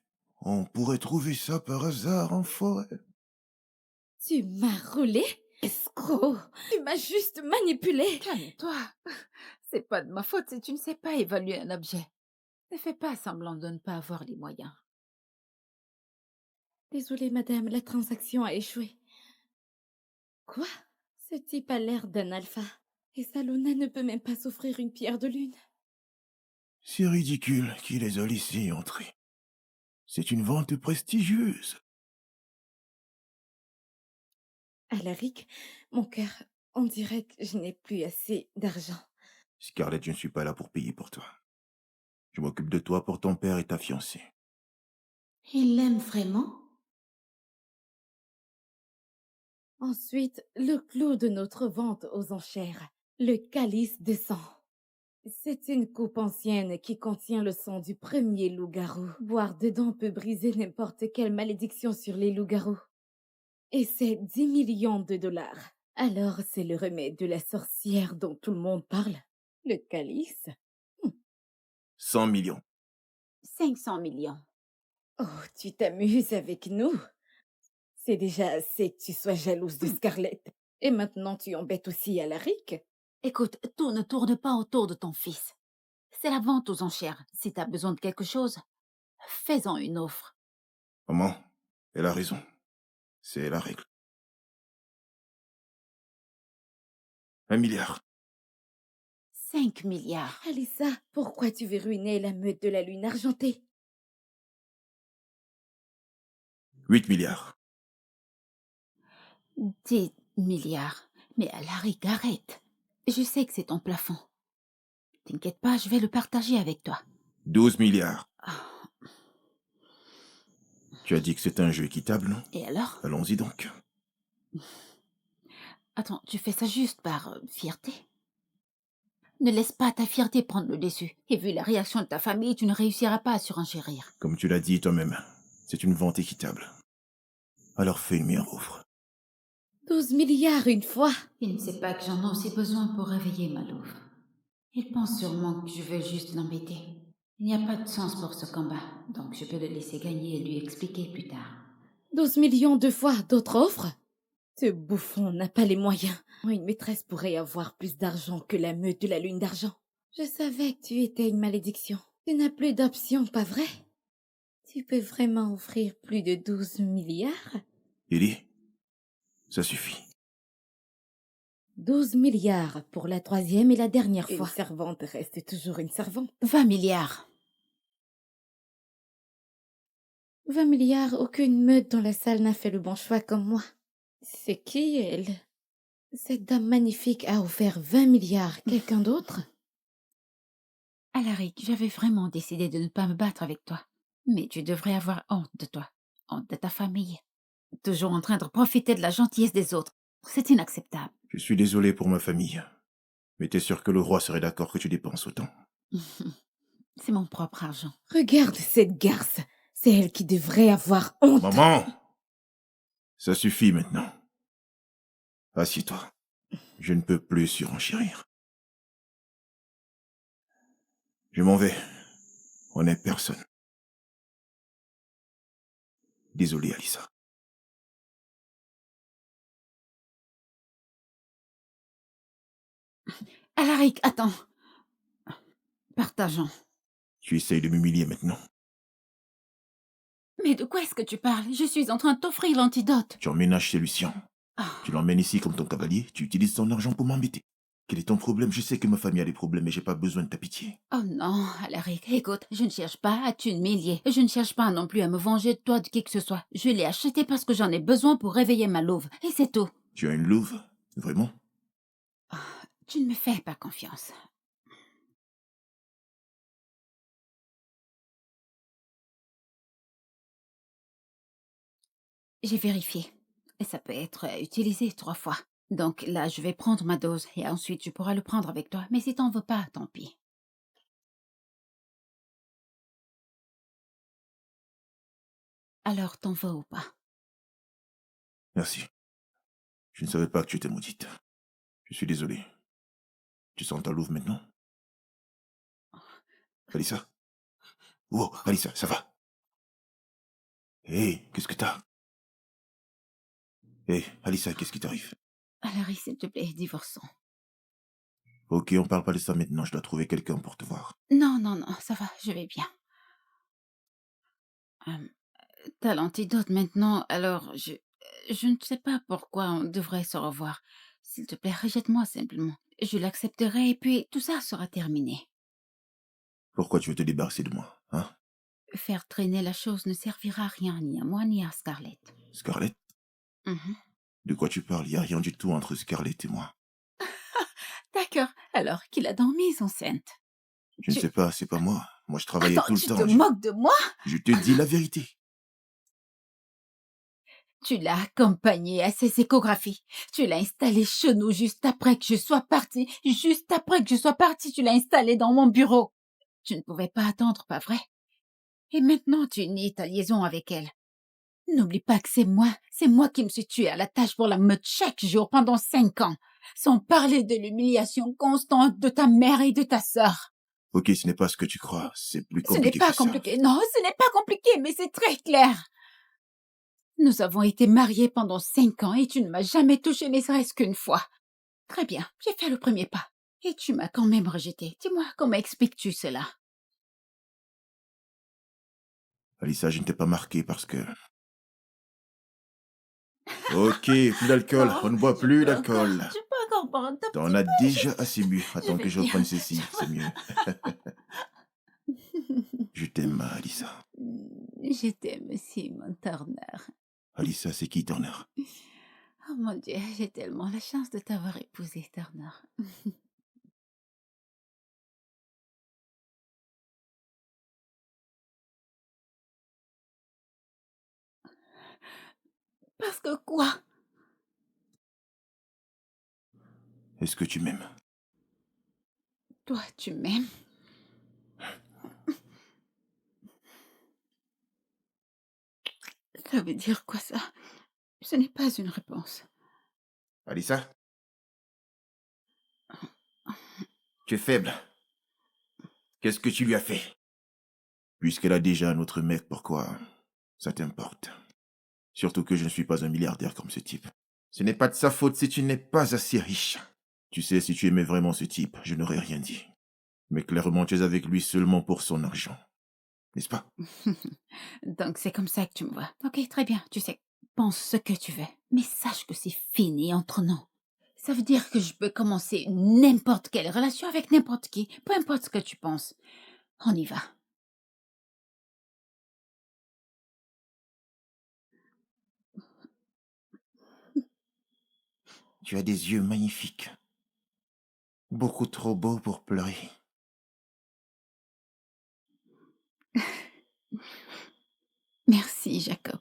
on pourrait trouver ça par hasard en forêt. Tu m'as roulé? Escroc! Tu m'as juste manipulé! Calme-toi. C'est pas de ma faute si tu ne sais pas évaluer un objet. Ne fais pas semblant de ne pas avoir les moyens. Désolée, madame, la transaction a échoué. Quoi? Ce type a l'air d'un alpha. Et Salona ne peut même pas s'offrir une pierre de lune. C'est ridicule qui les a laissés entrer. C'est une vente prestigieuse. Alaric, mon cœur, on dirait que je n'ai plus assez d'argent. Scarlett, je ne suis pas là pour payer pour toi. Je m'occupe de toi pour ton père et ta fiancée. Il l'aime vraiment? Ensuite, le clou de notre vente aux enchères, le calice de sang. C'est une coupe ancienne qui contient le sang du premier loup-garou. Boire dedans peut briser n'importe quelle malédiction sur les loups-garous. Et c'est 10 millions de $. Alors c'est le remède de la sorcière dont tout le monde parle. Le calice? 100 millions. 500 millions. Oh, tu t'amuses avec nous. C'est déjà assez que tu sois jalouse de Scarlett. Et maintenant tu embêtes aussi Alaric. Écoute, tout ne tourne pas autour de ton fils. C'est la vente aux enchères. Si t'as besoin de quelque chose, fais-en une offre. Maman, elle a raison. C'est la règle. 1 milliard. 5 milliards. Alissa, pourquoi tu veux ruiner la meute de la lune argentée? 8 milliards. 10 milliards. Mais Alaric, arrête. Je sais que c'est ton plafond. T'inquiète pas, je vais le partager avec toi. 12 milliards. Ah, Tu as dit que c'est un jeu équitable, non? et alors? Allons-y donc. Attends, tu fais ça juste par fierté? Ne laisse pas ta fierté prendre le dessus. Et vu la réaction de ta famille, tu ne réussiras pas à surenchérir. Comme tu l'as dit toi-même, c'est une vente équitable. Alors fais une meilleure offre. 12 milliards une fois. Il ne sait pas que j'en ai aussi besoin pour réveiller ma louve. Il pense sûrement que je veux juste l'embêter. Il n'y a pas de sens pour ce combat, donc je peux le laisser gagner et lui expliquer plus tard. 12 millions de fois d'autres offres? Ce bouffon n'a pas les moyens. Une maîtresse pourrait avoir plus d'argent que la meute de la lune d'argent. Je savais que tu étais une malédiction. Tu n'as plus d'options, pas vrai? Tu peux vraiment offrir plus de 12 milliards? Ellie, ça suffit. 12 milliards pour la troisième et la dernière fois. Une servante reste toujours une servante. 20 milliards. 20 milliards, aucune meute dans la salle n'a fait le bon choix comme moi. C'est qui, elle? Cette dame magnifique a offert 20 milliards. Quelqu'un d'autre? Alaric, j'avais vraiment décidé de ne pas me battre avec toi. Mais tu devrais avoir honte de toi, honte de ta famille. Toujours en train de profiter de la gentillesse des autres. C'est inacceptable. Je suis désolé pour ma famille. Mais t'es sûr que le roi serait d'accord que tu dépenses autant? C'est mon propre argent. Regarde cette garce. C'est elle qui devrait avoir honte. Maman! Ça suffit maintenant. Assieds-toi. Je ne peux plus surenchérir. Je m'en vais. On n'est personne. Désolé, Alissa. Alaric, attends. Partageons. Tu essayes de m'humilier maintenant. Mais de quoi est-ce que tu parles? Je suis en train de t'offrir l'antidote. Tu emménages chez Lucien. Ah, Tu l'emmènes ici comme ton cavalier. Tu utilises ton argent pour m'embêter. Quel est ton problème? Je sais que ma famille a des problèmes, mais j'ai pas besoin de ta pitié. oh non, Alaric, écoute, je ne cherche pas à t'humilier. Je ne cherche pas non plus à me venger de toi de qui que ce soit. Je l'ai acheté parce que j'en ai besoin pour réveiller ma louve. Et c'est tout. Tu as une louve? Vraiment? Tu ne me fais pas confiance. J'ai vérifié. Et ça peut être utilisé 3 fois. Donc là, je vais prendre ma dose et ensuite tu pourras le prendre avec toi. Mais si t'en veux pas, tant pis. Alors t'en veux ou pas? Merci. Je ne savais pas que tu étais maudite. Je suis désolé. Tu sens ta louve maintenant? Alissa? Oh, Alissa, ça va? Hé, qu'est-ce que t'as? Hé, Alissa, qu'est-ce qui t'arrive? Alaric, s'il te plaît, divorçons. Ok, on parle pas de ça maintenant, je dois trouver quelqu'un pour te voir. Non, non, non, ça va, je vais bien. T'as l'antidote maintenant, alors je ne sais pas pourquoi on devrait se revoir. S'il te plaît, rejette-moi simplement. Je l'accepterai et puis tout ça sera terminé. Pourquoi tu veux te débarrasser de moi, hein? Faire traîner la chose ne servira à rien, ni à moi, ni à Scarlett. Scarlett? Mhm. De quoi tu parles? Y a rien du tout entre Scarlett et moi. D'accord, alors qui l'a donc mise enceinte? Je ne Tu- sais pas, c'est pas moi. Moi, je travaillais Attends, tout le tu temps. te moques de moi? Je te dis la vérité. Tu l'as accompagnée à ses échographies. Tu l'as installée chez nous juste après que je sois partie. Juste après que je sois partie, tu l'as installée dans mon bureau. Tu ne pouvais pas attendre, pas vrai? Et maintenant, tu nies ta liaison avec elle. N'oublie pas que c'est moi qui me suis tuée à la tâche pour la meute chaque jour pendant 5 ans. Sans parler de l'humiliation constante de ta mère et de ta sœur. Ok, ce n'est pas ce que tu crois. C'est plus Ce n'est compliqué pas que ça. compliqué. Non, ce n'est pas compliqué, mais c'est très clair. Nous avons été mariés pendant 5 ans et tu ne m'as jamais touché ne serait-ce qu'une fois. Très bien, j'ai fait le premier pas. Et tu m'as quand même rejeté. Dis-moi, comment expliques-tu cela? Alissa, je ne t'ai pas marqué parce que... Ok, plus d'alcool. Non, On ne boit je plus peux encore- d'alcool. Je peux encore boire un tout T'en petit as peu, déjà assez bu. Attends vais que je bien. reprenne ceci, c'est mieux. Je t'aime, Alissa. Je t'aime aussi, mon Turner. Alissa, c'est qui Turner? Oh mon Dieu, j'ai tellement la chance de t'avoir épousé, Turner. Parce que quoi? Est-ce que tu m'aimes? Toi, tu m'aimes? Ça veut dire quoi ça? Ce n'est pas une réponse. Alissa? Tu es faible. Qu'est-ce que tu lui as fait? Puisqu'elle a déjà un autre mec, pourquoi ça t'importe? Surtout que je ne suis pas un milliardaire comme ce type. Ce n'est pas de sa faute si tu n'es pas assez riche. Tu sais, si tu aimais vraiment ce type, je n'aurais rien dit. Mais clairement, tu es avec lui seulement pour son argent. N'est-ce pas? Donc c'est comme ça que tu me vois. Ok, très bien, tu sais, pense ce que tu veux. Mais sache que c'est fini entre nous. Ça veut dire que je peux commencer n'importe quelle relation avec n'importe qui, peu importe ce que tu penses. On y va. Tu as des yeux magnifiques. Beaucoup trop beaux pour pleurer. Merci, Jacob.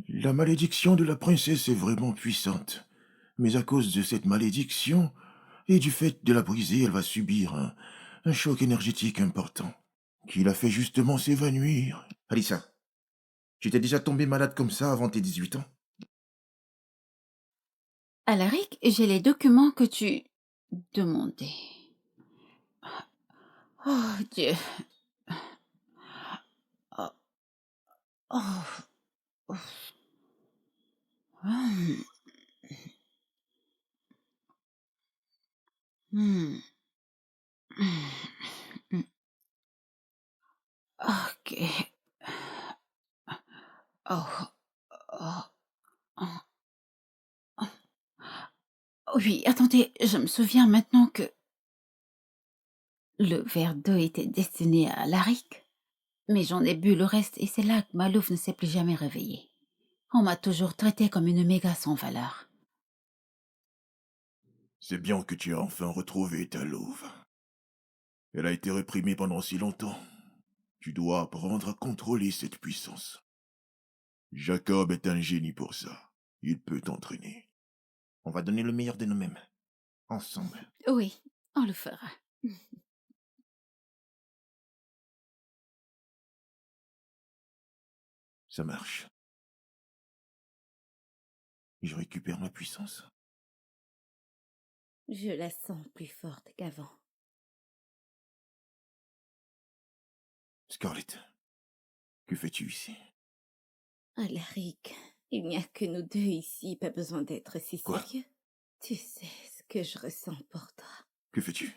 La malédiction de la princesse est vraiment puissante. Mais à cause de cette malédiction et du fait de la briser, elle va subir un choc énergétique important qui la fait justement s'évanouir. Alissa, tu t'es déjà tombée malade comme ça avant tes 18 ans? Alaric, j'ai les documents que tu demandais. Oh Dieu. Oh. Oh. Oh. Hmm. Hmm. Hmm. Ok. Oh. Oh. Oh. Oh. Oui, attendez, je me souviens maintenant que le verre d'eau était destiné à Alaric. Mais j'en ai bu le reste et c'est là que Malouf ne s'est plus jamais réveillé. On m'a toujours traité comme une méga sans valeur. C'est bien que tu as enfin retrouvé ta louve. Elle a été réprimée pendant si longtemps. Tu dois apprendre à contrôler cette puissance. Jacob est un génie pour ça. Il peut t'entraîner. On va donner le meilleur de nous-mêmes. Ensemble. Oui, on le fera. Ça marche. Je récupère ma puissance. Je la sens plus forte qu'avant. Scarlett, que fais-tu ici? Alaric, il n'y a que nous deux ici, pas besoin d'être si Quoi? sérieux. Tu sais ce que je ressens pour toi. Que fais-tu?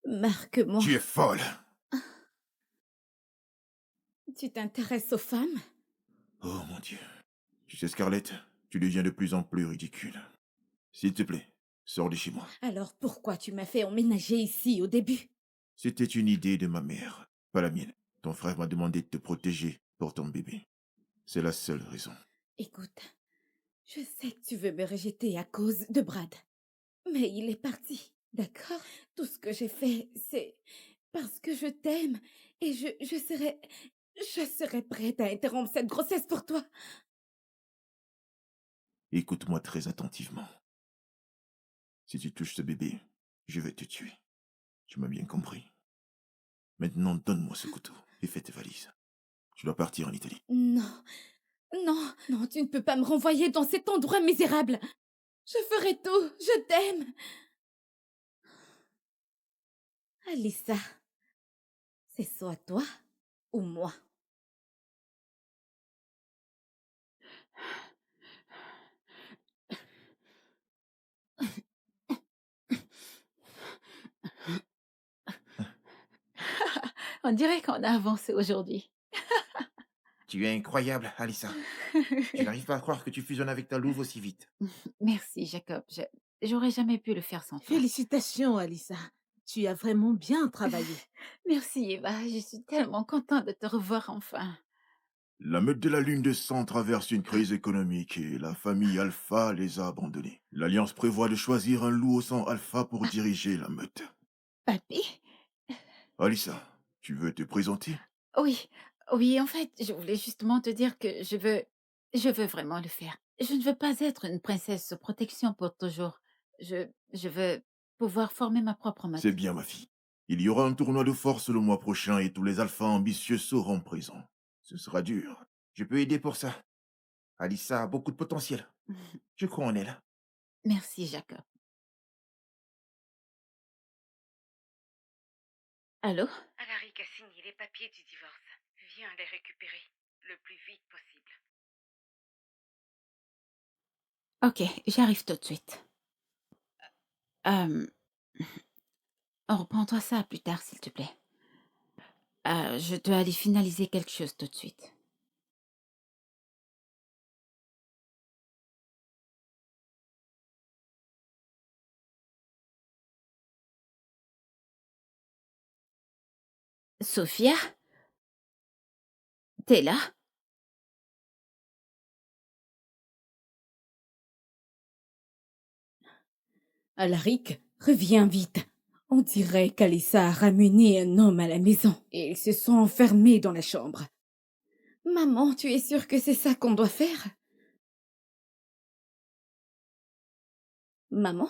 Marque-moi. Tu es folle! Tu t'intéresses aux femmes? Oh mon Dieu. Tu sais, Scarlett, tu deviens de plus en plus ridicule. S'il te plaît, sors de chez moi. Alors pourquoi tu m'as fait emménager ici au début? C'était une idée de ma mère, pas la mienne. Ton frère m'a demandé de te protéger pour ton bébé. C'est la seule raison. Écoute, je sais que tu veux me rejeter à cause de Brad. Mais il est parti, d'accord? Tout ce que j'ai fait, c'est parce que je t'aime et je serais prête à interrompre cette grossesse pour toi. Écoute-moi très attentivement. Si tu touches ce bébé, je vais te tuer. Tu m'as bien compris. Maintenant, donne-moi ce couteau et fais tes valises. Tu dois partir en Italie. Non, non, non, tu ne peux pas me renvoyer dans cet endroit misérable. Je ferai tout, je t'aime. Alissa, c'est soit toi ou moi. On dirait qu'on a avancé aujourd'hui. Tu es incroyable, Alissa. Je n'arrive pas à croire que tu fusionnes avec ta louve aussi vite. Merci, Jacob. J'aurais jamais pu le faire sans toi. Félicitations, Alissa. Tu as vraiment bien travaillé. Merci, Eva. Je suis tellement contente de te revoir enfin. La meute de la Lune de Sang traverse une crise économique et la famille Alpha les a abandonnés. L'Alliance prévoit de choisir un loup au sang Alpha pour diriger la meute. Papy? Alissa, tu veux te présenter? Oui, oui, en fait, je voulais justement te dire que je veux vraiment le faire. Je ne veux pas être une princesse sous protection pour toujours. Je veux pouvoir former ma propre C'est meute. bien, ma fille. Il y aura un tournoi de force le mois prochain et tous les alphas ambitieux seront présents. Ce sera dur. Je peux aider pour ça. Alissa a beaucoup de potentiel. Je crois en elle. Merci, Jacob. Allô? Alaric a signé les papiers du divorce. bien les récupérer le plus vite possible. Ok, j'arrive tout de suite. Euh, Reprends-toi ça plus tard, s'il te plaît. Je dois aller finaliser quelque chose tout de suite. Sophia, t'es là? Alaric, reviens vite. On dirait qu'Alissa a ramené un homme à la maison et ils se sont enfermés dans la chambre. Maman, tu es sûre que c'est ça qu'on doit faire? Maman,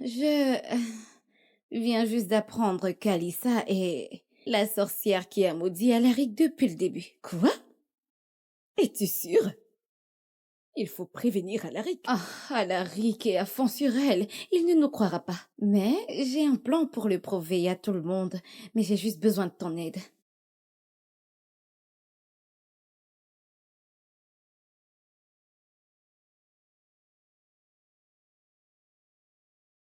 je viens juste d'apprendre qu'Alissa est la sorcière qui a maudit Alaric depuis le début. Quoi? Es-tu sûre? Il faut prévenir Alaric. Ah, Alaric est à fond sur elle. Il ne nous croira pas. Mais j'ai un plan pour le prouver à tout le monde. Mais j'ai juste besoin de ton aide.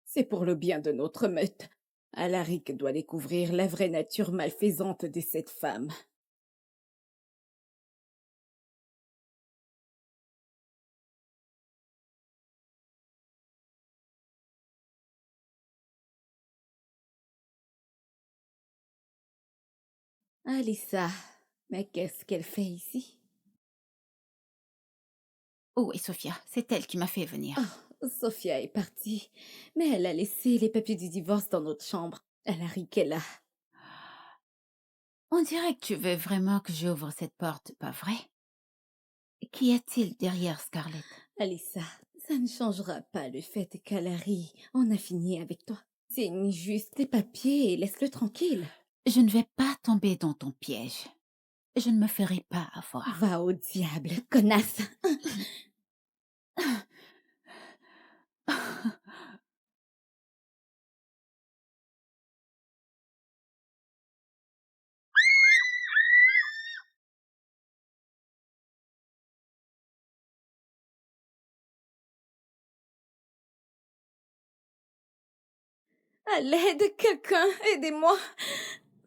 C'est pour le bien de notre meute. Alaric doit découvrir la vraie nature malfaisante de cette femme. Alissa, mais qu'est-ce qu'elle fait ici? Oui, Sophia, c'est elle qui m'a fait venir. Oh, Sophia est partie, mais elle a laissé les papiers du divorce dans notre chambre. Alaric est là. On dirait que tu veux vraiment que j'ouvre cette porte, pas vrai? Qu'y a-t-il derrière Scarlett? Alissa, ça ne changera pas le fait qu'Alary en a fini avec toi. Signe juste tes papiers et laisse-le tranquille. Je ne vais pas tomber dans ton piège. Je ne me ferai pas avoir. Va au diable, connasse. À l'aide, quelqu'un, aidez-moi.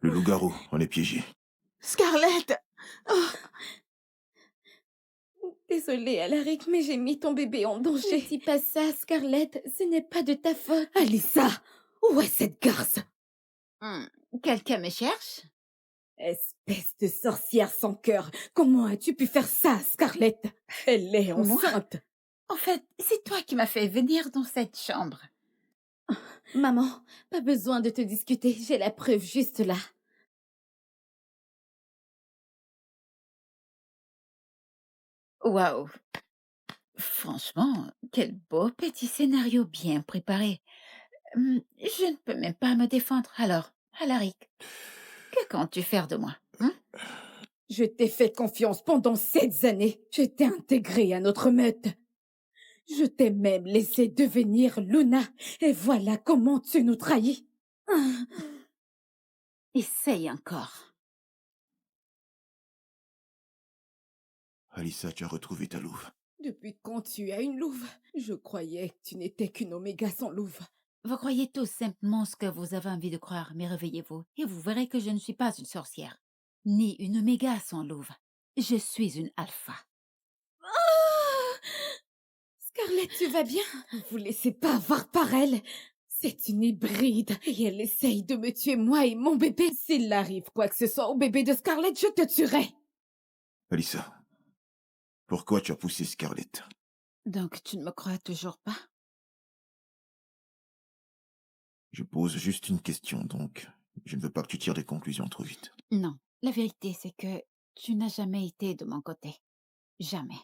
Le loup-garou, on est piégé. Scarlett! Oh, Désolée, Alaric, mais j'ai mis ton bébé en danger. Ne dis pas ça, Scarlett, ce n'est pas de ta faute. Alissa, où est cette garce? Quelqu'un me cherche? Espèce de sorcière sans cœur, comment as-tu pu faire ça, Scarlett? Elle est Moi? enceinte. En fait, c'est toi qui m'as fait venir dans cette chambre. Maman, pas besoin de te discuter, j'ai la preuve juste là. Waouh! Franchement, quel beau petit scénario bien préparé. Je ne peux même pas me défendre. Alors, Alaric, que comptes-tu faire de moi? Je t'ai fait confiance pendant 7 années. Je t'ai intégré à notre meute. Je t'ai même laissé devenir Luna. Et voilà comment tu nous trahis. Ah. Essaye encore. Alissa, tu as retrouvé ta louve. Depuis quand tu as une louve? Je croyais que tu n'étais qu'une oméga sans louve. Vous croyez tous simplement ce que vous avez envie de croire, mais réveillez-vous et vous verrez que je ne suis pas une sorcière, ni une oméga sans louve. Je suis une alpha. Ah! Scarlett, tu vas bien? Vous laissez pas avoir par elle. C'est une hybride et elle essaye de me tuer moi et mon bébé. S'il arrive quoi que ce soit au bébé de Scarlett, je te tuerai. Alissa, pourquoi tu as poussé Scarlett? Donc tu ne me crois toujours pas? Je pose juste une question, donc je ne veux pas que tu tires des conclusions trop vite. Non, la vérité c'est que tu n'as jamais été de mon côté. Jamais.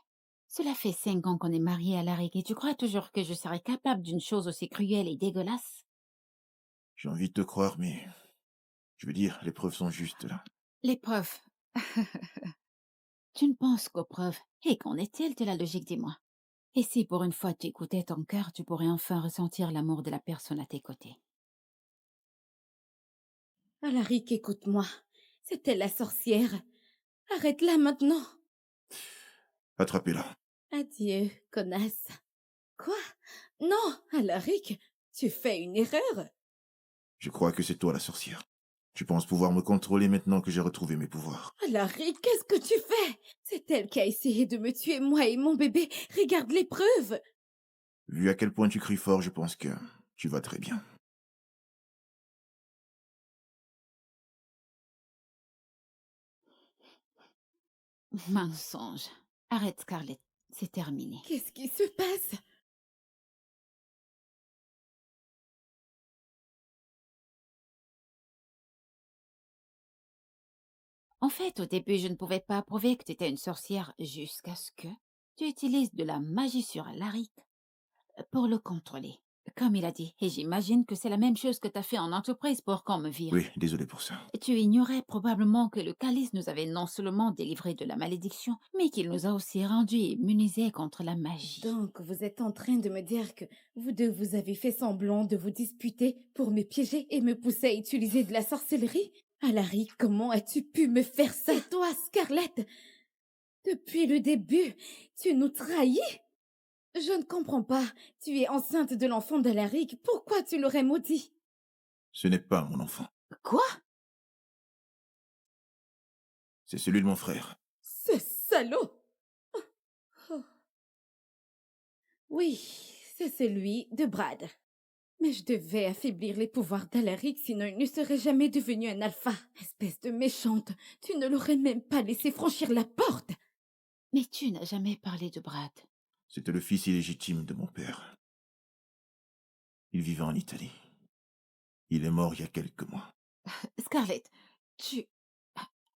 Cela fait 5 ans qu'on est mariés à Alaric et tu crois toujours que je serais capable d'une chose aussi cruelle et dégueulasse? J'ai envie de te croire, mais je veux dire, les preuves sont justes là. Les preuves. Tu ne penses qu'aux preuves. Et qu'en est-il de la logique, dis-moi? Et si pour une fois tu écoutais ton cœur, tu pourrais enfin ressentir l'amour de la personne à tes côtés. Alaric, écoute-moi. C'était la sorcière. Arrête-la maintenant. Attrapez-la. Adieu, connasse. Quoi? Non, Alaric, tu fais une erreur. Je crois que c'est toi la sorcière. Tu penses pouvoir me contrôler maintenant que j'ai retrouvé mes pouvoirs. Alaric, qu'est-ce que tu fais? C'est elle qui a essayé de me tuer, moi et mon bébé. Regarde les preuves. Vu à quel point tu cries fort, je pense que tu vas très bien. Mensonge. Arrête, Scarlett. C'est terminé. Qu'est-ce qui se passe? En fait, au début, je ne pouvais pas prouver que tu étais une sorcière jusqu'à ce que tu utilises de la magie sur Alaric pour le contrôler. Comme il a dit, et j'imagine que c'est la même chose que tu as fait en entreprise pour qu'on me vire. Oui, désolé pour ça. Tu ignorais probablement que le calice nous avait non seulement délivré de la malédiction, mais qu'il nous a aussi rendus immunisés contre la magie. Donc, vous êtes en train de me dire que vous deux vous avez fait semblant de vous disputer pour me piéger et me pousser à utiliser de la sorcellerie? Alaric, comment as-tu pu me faire ça? Et toi, Scarlett, depuis le début, tu nous trahis? Je ne comprends pas. Tu es enceinte de l'enfant d'Alaric. Pourquoi tu l'aurais maudit? Ce n'est pas mon enfant. Quoi? C'est celui de mon frère. Ce salaud! Oh. Oui, c'est celui de Brad. Mais je devais affaiblir les pouvoirs d'Alaric, sinon il ne serait jamais devenu un alpha. Espèce de méchante, tu ne l'aurais même pas laissé franchir la porte. Mais tu n'as jamais parlé de Brad. C'était le fils illégitime de mon père. Il vivait en Italie. Il est mort il y a quelques mois. Scarlett, tu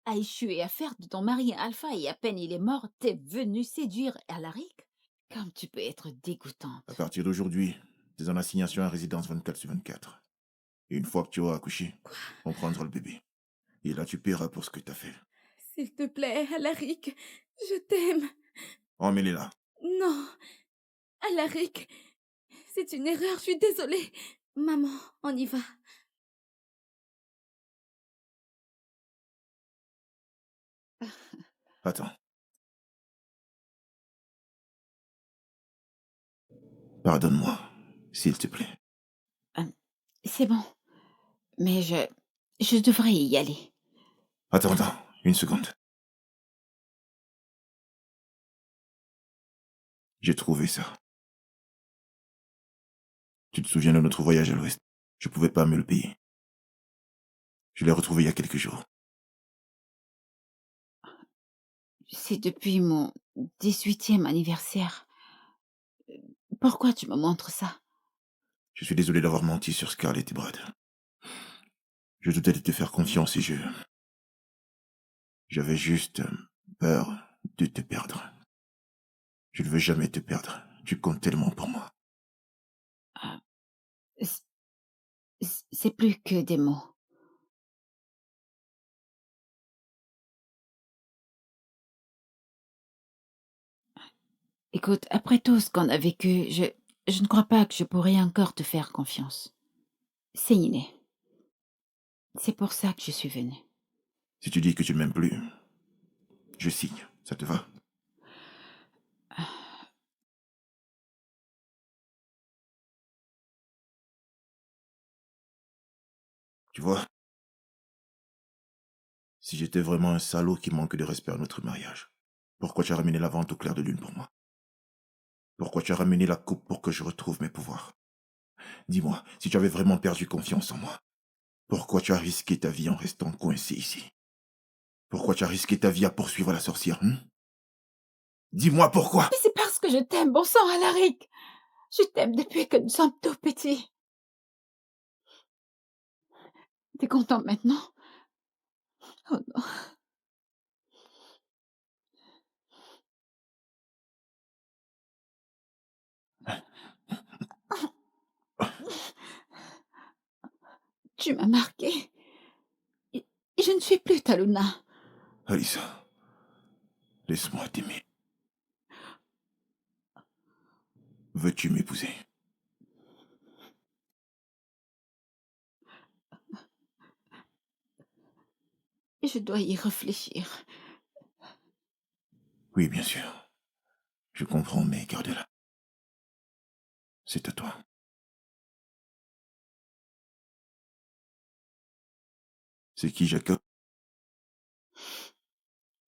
as échoué à faire de ton mari un alpha et à peine il est mort, t'es venu séduire Alaric? Comme tu peux être dégoûtante. À partir d'aujourd'hui, tu es en assignation à résidence 24/24. Et une fois que tu auras accouché, on prendra le bébé. Et là, tu paieras pour ce que tu as fait. S'il te plaît, Alaric, je t'aime. Emmêlez-la. Non, Alaric, c'est une erreur, je suis désolée. Maman, on y va. Attends. Pardonne-moi, s'il te plaît. C'est bon, mais je devrais y aller. Attends, une seconde. J'ai trouvé ça. Tu te souviens de notre voyage à l'ouest? Je pouvais pas me le payer. Je l'ai retrouvé il y a quelques jours. C'est depuis mon 18e anniversaire. Pourquoi tu me montres ça? Je suis désolé d'avoir menti sur Scarlett et Brad. Je doutais de te faire confiance et j'avais juste peur de te perdre. Je ne veux jamais te perdre. Tu comptes tellement pour moi. Ah, c'est plus que des mots. Écoute, après tout ce qu'on a vécu, je ne crois pas que je pourrais encore te faire confiance. C'est inné. C'est pour ça que je suis venue. Si tu dis que tu ne m'aimes plus, je signe. Ça te va? Tu vois? Si j'étais vraiment un salaud qui manque de respect à notre mariage, pourquoi tu as ramené la vente au clair de lune pour moi? Pourquoi tu as ramené la coupe pour que je retrouve mes pouvoirs? Dis-moi, si tu avais vraiment perdu confiance en moi, pourquoi tu as risqué ta vie en restant coincé ici? Pourquoi tu as risqué ta vie à poursuivre la sorcière, Dis-moi pourquoi! Mais c'est parce que je t'aime, bon sang, Alaric. Je t'aime depuis que nous sommes tout petits. T'es content maintenant? Oh non. Tu m'as marqué. Et je ne suis plus ta Luna. Alissa, laisse-moi t'aimer. Veux-tu m'épouser? Je dois y réfléchir. Oui, bien sûr. Je comprends, mais garde-la. C'est à toi. C'est qui, Jacob?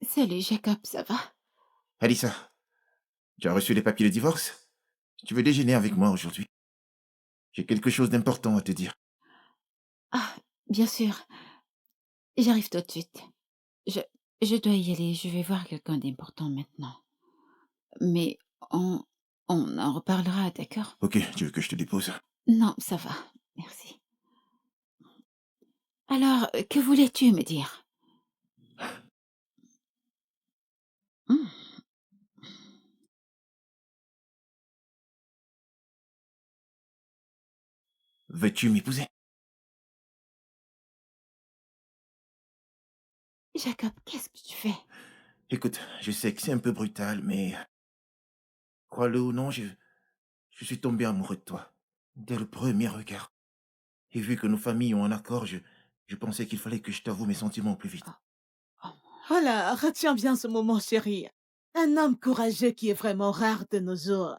Salut Jacob, ça va? Alissa, tu as reçu les papiers de divorce? Tu veux déjeuner avec moi aujourd'hui? J'ai quelque chose d'important à te dire. Ah, bien sûr, j'arrive tout de suite. Je, je dois y aller, je vais voir quelqu'un d'important maintenant. Mais on, on en reparlera, d'accord? Ok, tu veux que je te dépose? Non, ça va, merci. Alors, que voulais-tu me dire? Hmm, Veux-tu m'épouser? Jacob, qu'est-ce que tu fais? Écoute, je sais que c'est un peu brutal, mais crois-le ou non, je suis tombé amoureux de toi. Dès le premier regard. Et vu que nos familles ont un accord, je pensais qu'il fallait que je t'avoue mes sentiments au plus vite. Oh, oh. Oh là, retiens bien ce moment, chérie. Un homme courageux qui est vraiment rare de nos jours.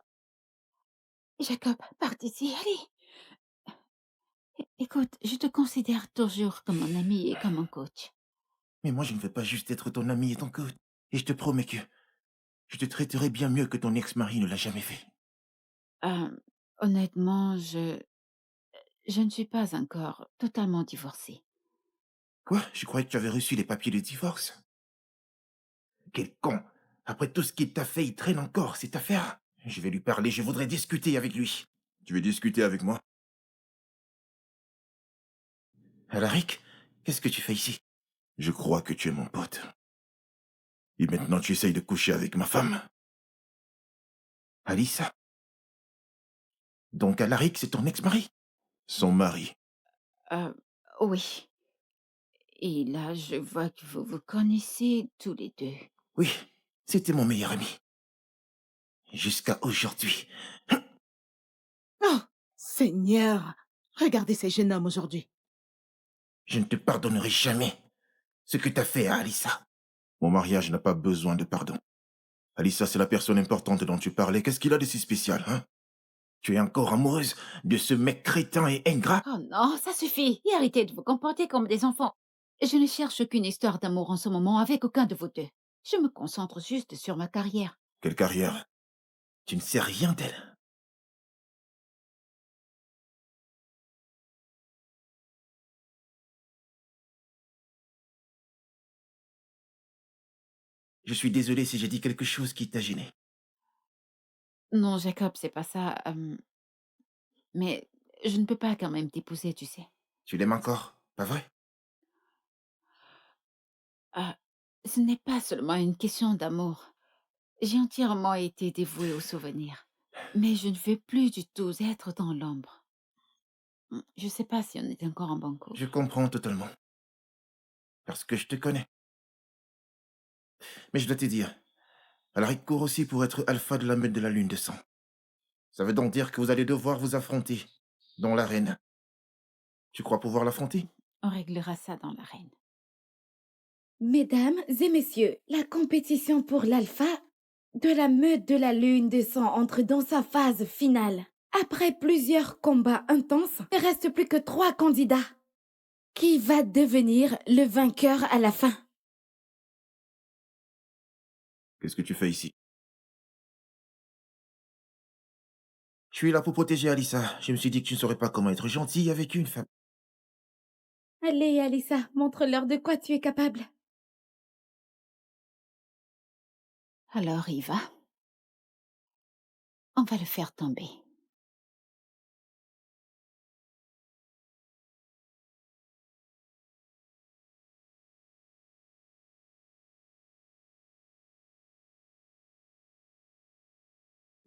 Jacob, pars d'ici, allez. Écoute, je te considère toujours comme mon ami et comme un coach. Mais moi, je ne veux pas juste être ton ami et ton coach. Et je te promets que je te traiterai bien mieux que ton ex-mari ne l'a jamais fait. Euh, Honnêtement, je ne suis pas encore totalement divorcée. Quoi? Je croyais que tu avais reçu les papiers de divorce. Quel con! Après tout ce qu'il t'a fait, il traîne encore cette affaire. Je vais lui parler, je voudrais discuter avec lui. Tu veux discuter avec moi? Alaric, qu'est-ce que tu fais ici? Je crois que tu es mon pote. Et maintenant tu essayes de coucher avec ma femme. Alissa? Donc Alaric, c'est ton ex-mari? Son mari. Euh, oui. Et là, je vois que vous vous connaissez tous les deux. Oui, c'était mon meilleur ami. Jusqu'à aujourd'hui. Oh, Seigneur, regardez ces jeunes hommes aujourd'hui. Je ne te pardonnerai jamais ce que t'as fait à Alissa. Mon mariage n'a pas besoin de pardon. Alissa, c'est la personne importante dont tu parlais. Qu'est-ce qu'il a de si spécial, hein? Tu es encore amoureuse de ce mec crétin et ingrat? Oh non, ça suffit. Et arrêtez de vous comporter comme des enfants. Je ne cherche aucune histoire d'amour en ce moment avec aucun de vous deux. Je me concentre juste sur ma carrière. Quelle carrière? Tu ne sais rien d'elle. Je suis désolé si j'ai dit quelque chose qui t'a gêné. Non, Jacob, c'est pas ça. Mais je ne peux pas quand même t'épouser, tu sais. Tu l'aimes encore, pas vrai? Ah, ce n'est pas seulement une question d'amour. J'ai entièrement été dévouée au souvenir. Mais je ne veux plus du tout être dans l'ombre. Je sais pas si on est encore en bon Je couple. comprends totalement. Parce que je te connais. Mais je dois te dire, Alaric court aussi pour être alpha de la meute de la lune de sang. Ça veut donc dire que vous allez devoir vous affronter dans l'arène. Tu crois pouvoir l'affronter? On réglera ça dans l'arène. Mesdames et messieurs, la compétition pour l'alpha de la meute de la lune de sang entre dans sa phase finale. Après plusieurs combats intenses, il ne reste plus que 3 candidats. Qui va devenir le vainqueur à la fin? Qu'est-ce que tu fais ici? Je suis là pour protéger Alissa. Je me suis dit que tu ne saurais pas comment être gentil avec une femme. Allez, Alissa, montre-leur de quoi tu es capable. Alors, y va. On va le faire tomber.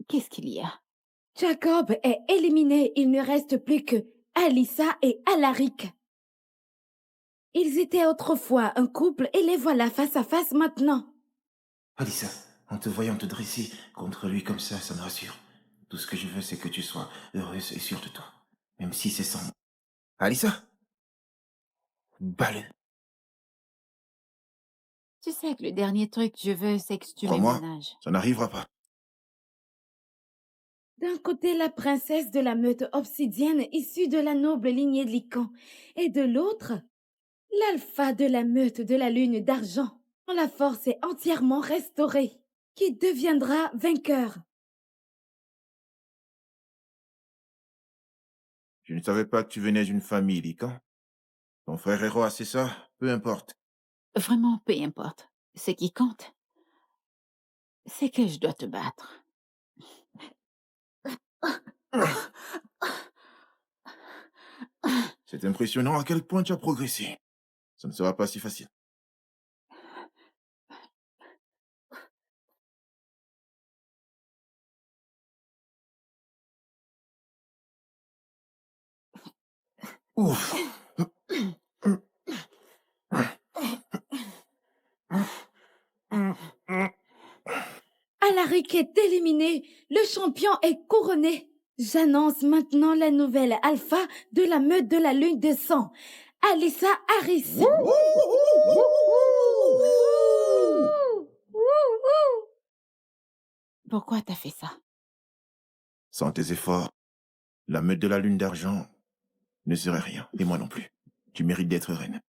Qu'est-ce qu'il y a? Jacob est éliminé. Il ne reste plus que Alissa et Alaric. Ils étaient autrefois un couple et les voilà face à face maintenant. Alissa, en te voyant te dresser contre lui comme ça me rassure. Tout ce que je veux, c'est que tu sois heureuse et sûre de toi. Même si c'est sans moi. Alissa? Balle. Tu sais que le dernier truc que je veux, c'est que tu Crois-moi, m'éménages. ça n'arrivera pas. D'un côté, la princesse de la meute obsidienne issue de la noble lignée de Lycan, et de l'autre, l'alpha de la meute de la lune d'argent, dont la force est entièrement restaurée, qui deviendra vainqueur. Je ne savais pas que tu venais d'une famille, Lican. Ton frère Héro, c'est ça? Peu importe. Vraiment, peu importe. Ce qui compte, c'est que je dois te battre. C'est impressionnant à quel point tu as progressé. Ça ne sera pas si facile. Ouf. Alaric est éliminé, le champion est couronné. J'annonce maintenant la nouvelle alpha de la meute de la lune de sang, Alyssa Harris. Pourquoi t'as fait ça? Sans tes efforts, la meute de la lune d'argent ne serait rien. Et moi non plus. Tu mérites d'être reine.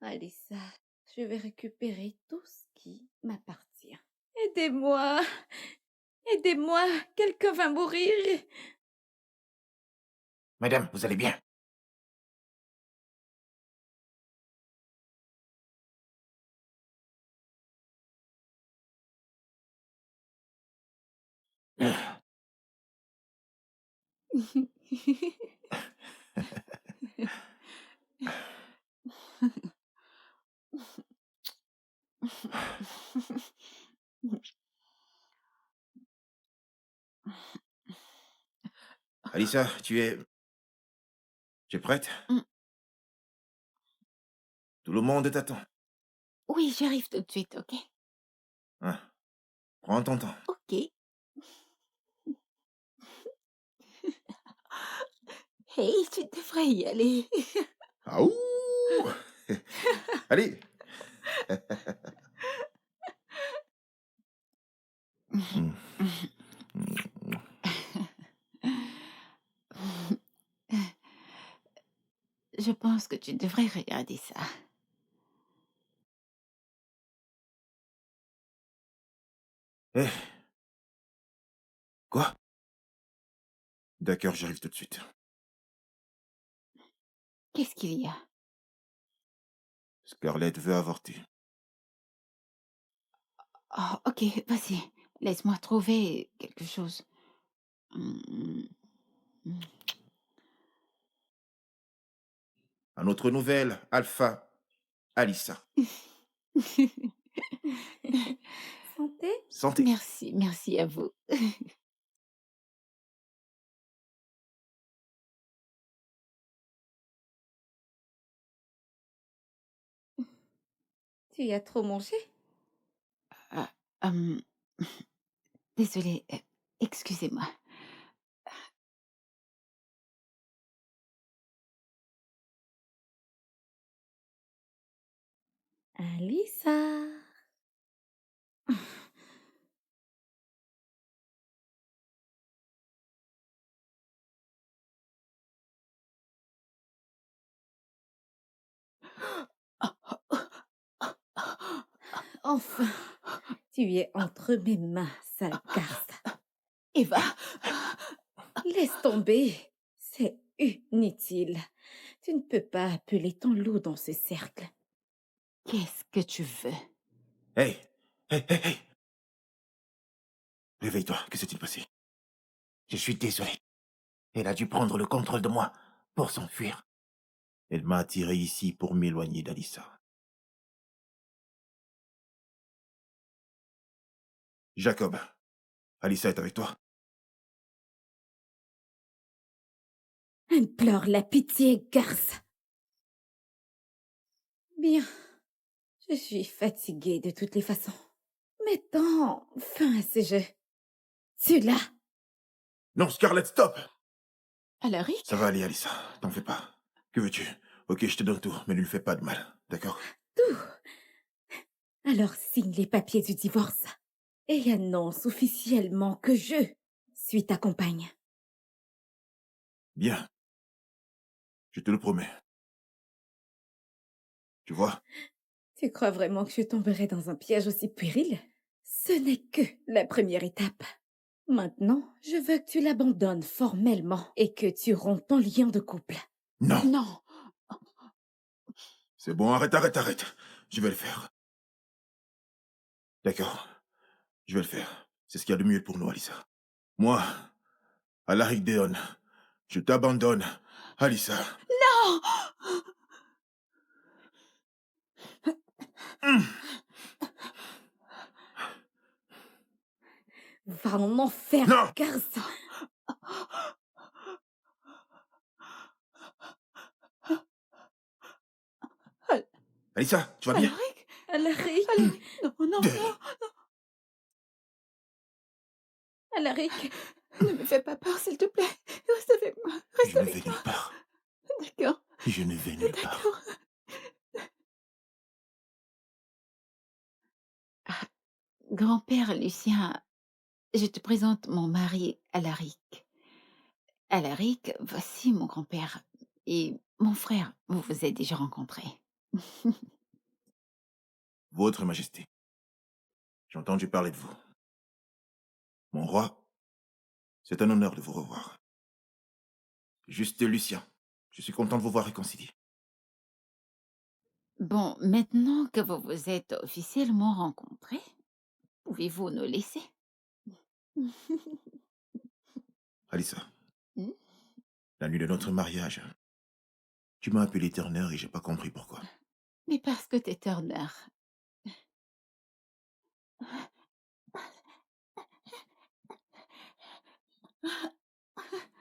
Alyssa, je vais récupérer tout ce qui m'appartient. Aidez-moi, aidez-moi, quelqu'un va mourir. Madame, vous allez bien? Alissa, tu es... Tu es prête? Mm. Tout le monde t'attend. Oui, j'arrive tout de suite, ok? Hein, prends ton temps. Ok. Hey, tu devrais y aller. Aouh! Allez! Mm. Je pense que tu devrais regarder ça. Eh, quoi? D'accord, j'arrive tout de suite. Qu'est-ce qu'il y a? Scarlett veut avorter. Oh, ok, vas-y. Laisse-moi trouver quelque chose. Mm, mm. À notre nouvelle, Alpha, Alissa. Santé? Santé. Merci, merci à vous. Tu as trop mangé? Ah, hum, désolée, excusez-moi. Alyssa. Enfin, tu es entre mes mains, sale garce. Eva, Laisse tomber, c'est inutile. Tu ne peux pas appeler ton loup dans ce cercle. qu'est-ce que tu veux? Hey! Hey, hey, hey! Réveille-toi, que s'est-il passé? Je suis désolé. Elle a dû prendre le contrôle de moi pour s'enfuir. Elle m'a attiré ici pour m'éloigner d'Alissa. Jacob, Alissa est avec toi? Implore la pitié, garce. Bien, je suis fatiguée de toutes les façons. Mettons fin à ce jeu. Celui-là. Non, Scarlett, stop! Alaric? Ça va aller, Alissa. T'en fais pas. Que veux-tu? Ok, je te donne tout, mais ne lui fais pas de mal. D'accord? Tout. Alors signe les papiers du divorce et annonce officiellement que je suis ta compagne. Bien. Je te le promets. Tu vois? Tu crois vraiment que je tomberai dans un piège aussi puéril? Ce n'est que la première étape. Maintenant, je veux que tu l'abandonnes formellement et que tu rompes ton lien de couple. Non! Non. C'est bon, arrête, arrête, arrête. Je vais le faire. D'accord. Je vais le faire. C'est ce qu'il y a de mieux pour nous, Alissa. Moi, Alaric Deon, je t'abandonne, Alissa. Non! Va en enfer, Non! garce! Alissa, tu vas bien? Alaric? Alaric! Alaric? Non, non, De- non. Alaric! Ne me fais pas peur, s'il te plaît. Reste avec moi. Reste Je ne avec vais moi. nulle part. D'accord. Je ne vais nulle part. D'accord. Grand-père Lucien, je te présente mon mari, Alaric. Alaric, voici mon grand-père. Et mon frère, vous vous êtes déjà rencontrés. Votre Majesté, j'ai entendu parler de vous. Mon roi, c'est un honneur de vous revoir. Juste Lucien, je suis content de vous voir réconciliés. Bon, maintenant que vous vous êtes officiellement rencontrés, pouvez-vous nous laisser? Alissa, Hmm? la nuit de notre mariage, tu m'as appelé Turner et j'ai pas compris pourquoi. Mais parce que t'es Turner.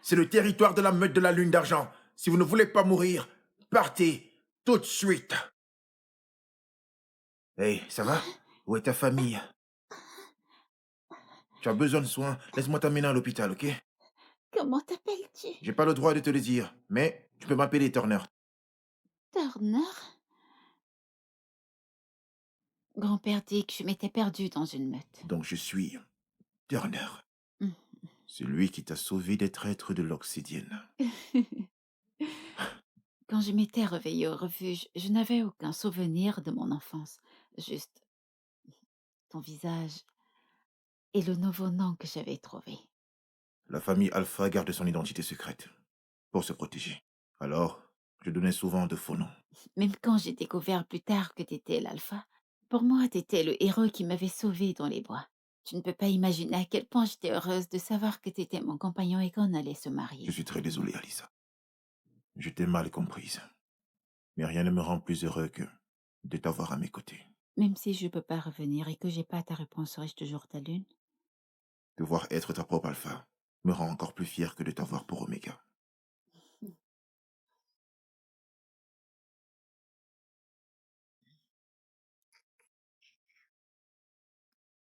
C'est le territoire de la meute de la lune d'argent. Si vous ne voulez pas mourir, partez tout de suite. Hey, ça va? Où est ta famille? Tu as besoin de soins? Laisse-moi t'amener à l'hôpital, ok? Comment t'appelles-tu? J'ai pas le droit de te le dire, mais tu peux m'appeler Turner. Turner? Grand-père dit que je m'étais perdue dans une meute. Donc je suis Turner. Hmm. Celui qui t'a sauvé des traîtres de l'Obsidienne. Quand je m'étais réveillée au refuge, je n'avais aucun souvenir de mon enfance. Juste ton visage et le nouveau nom que j'avais trouvé. La famille Alpha garde son identité secrète pour se protéger. Alors, je donnais souvent de faux noms. Même quand j'ai découvert plus tard que t'étais l'alpha, pour moi, t'étais le héros qui m'avait sauvée dans les bois. Tu ne peux pas imaginer à quel point j'étais heureuse de savoir que t'étais mon compagnon et qu'on allait se Je marier. suis très désolé, Alissa. Je t'ai mal comprise. Mais rien ne me rend plus heureux que de t'avoir à mes côtés. Même si je peux pas revenir et que j'ai pas ta réponse, serais-je toujours ta lune? Devoir être ta propre Alpha me rend encore plus fier que de t'avoir pour Oméga.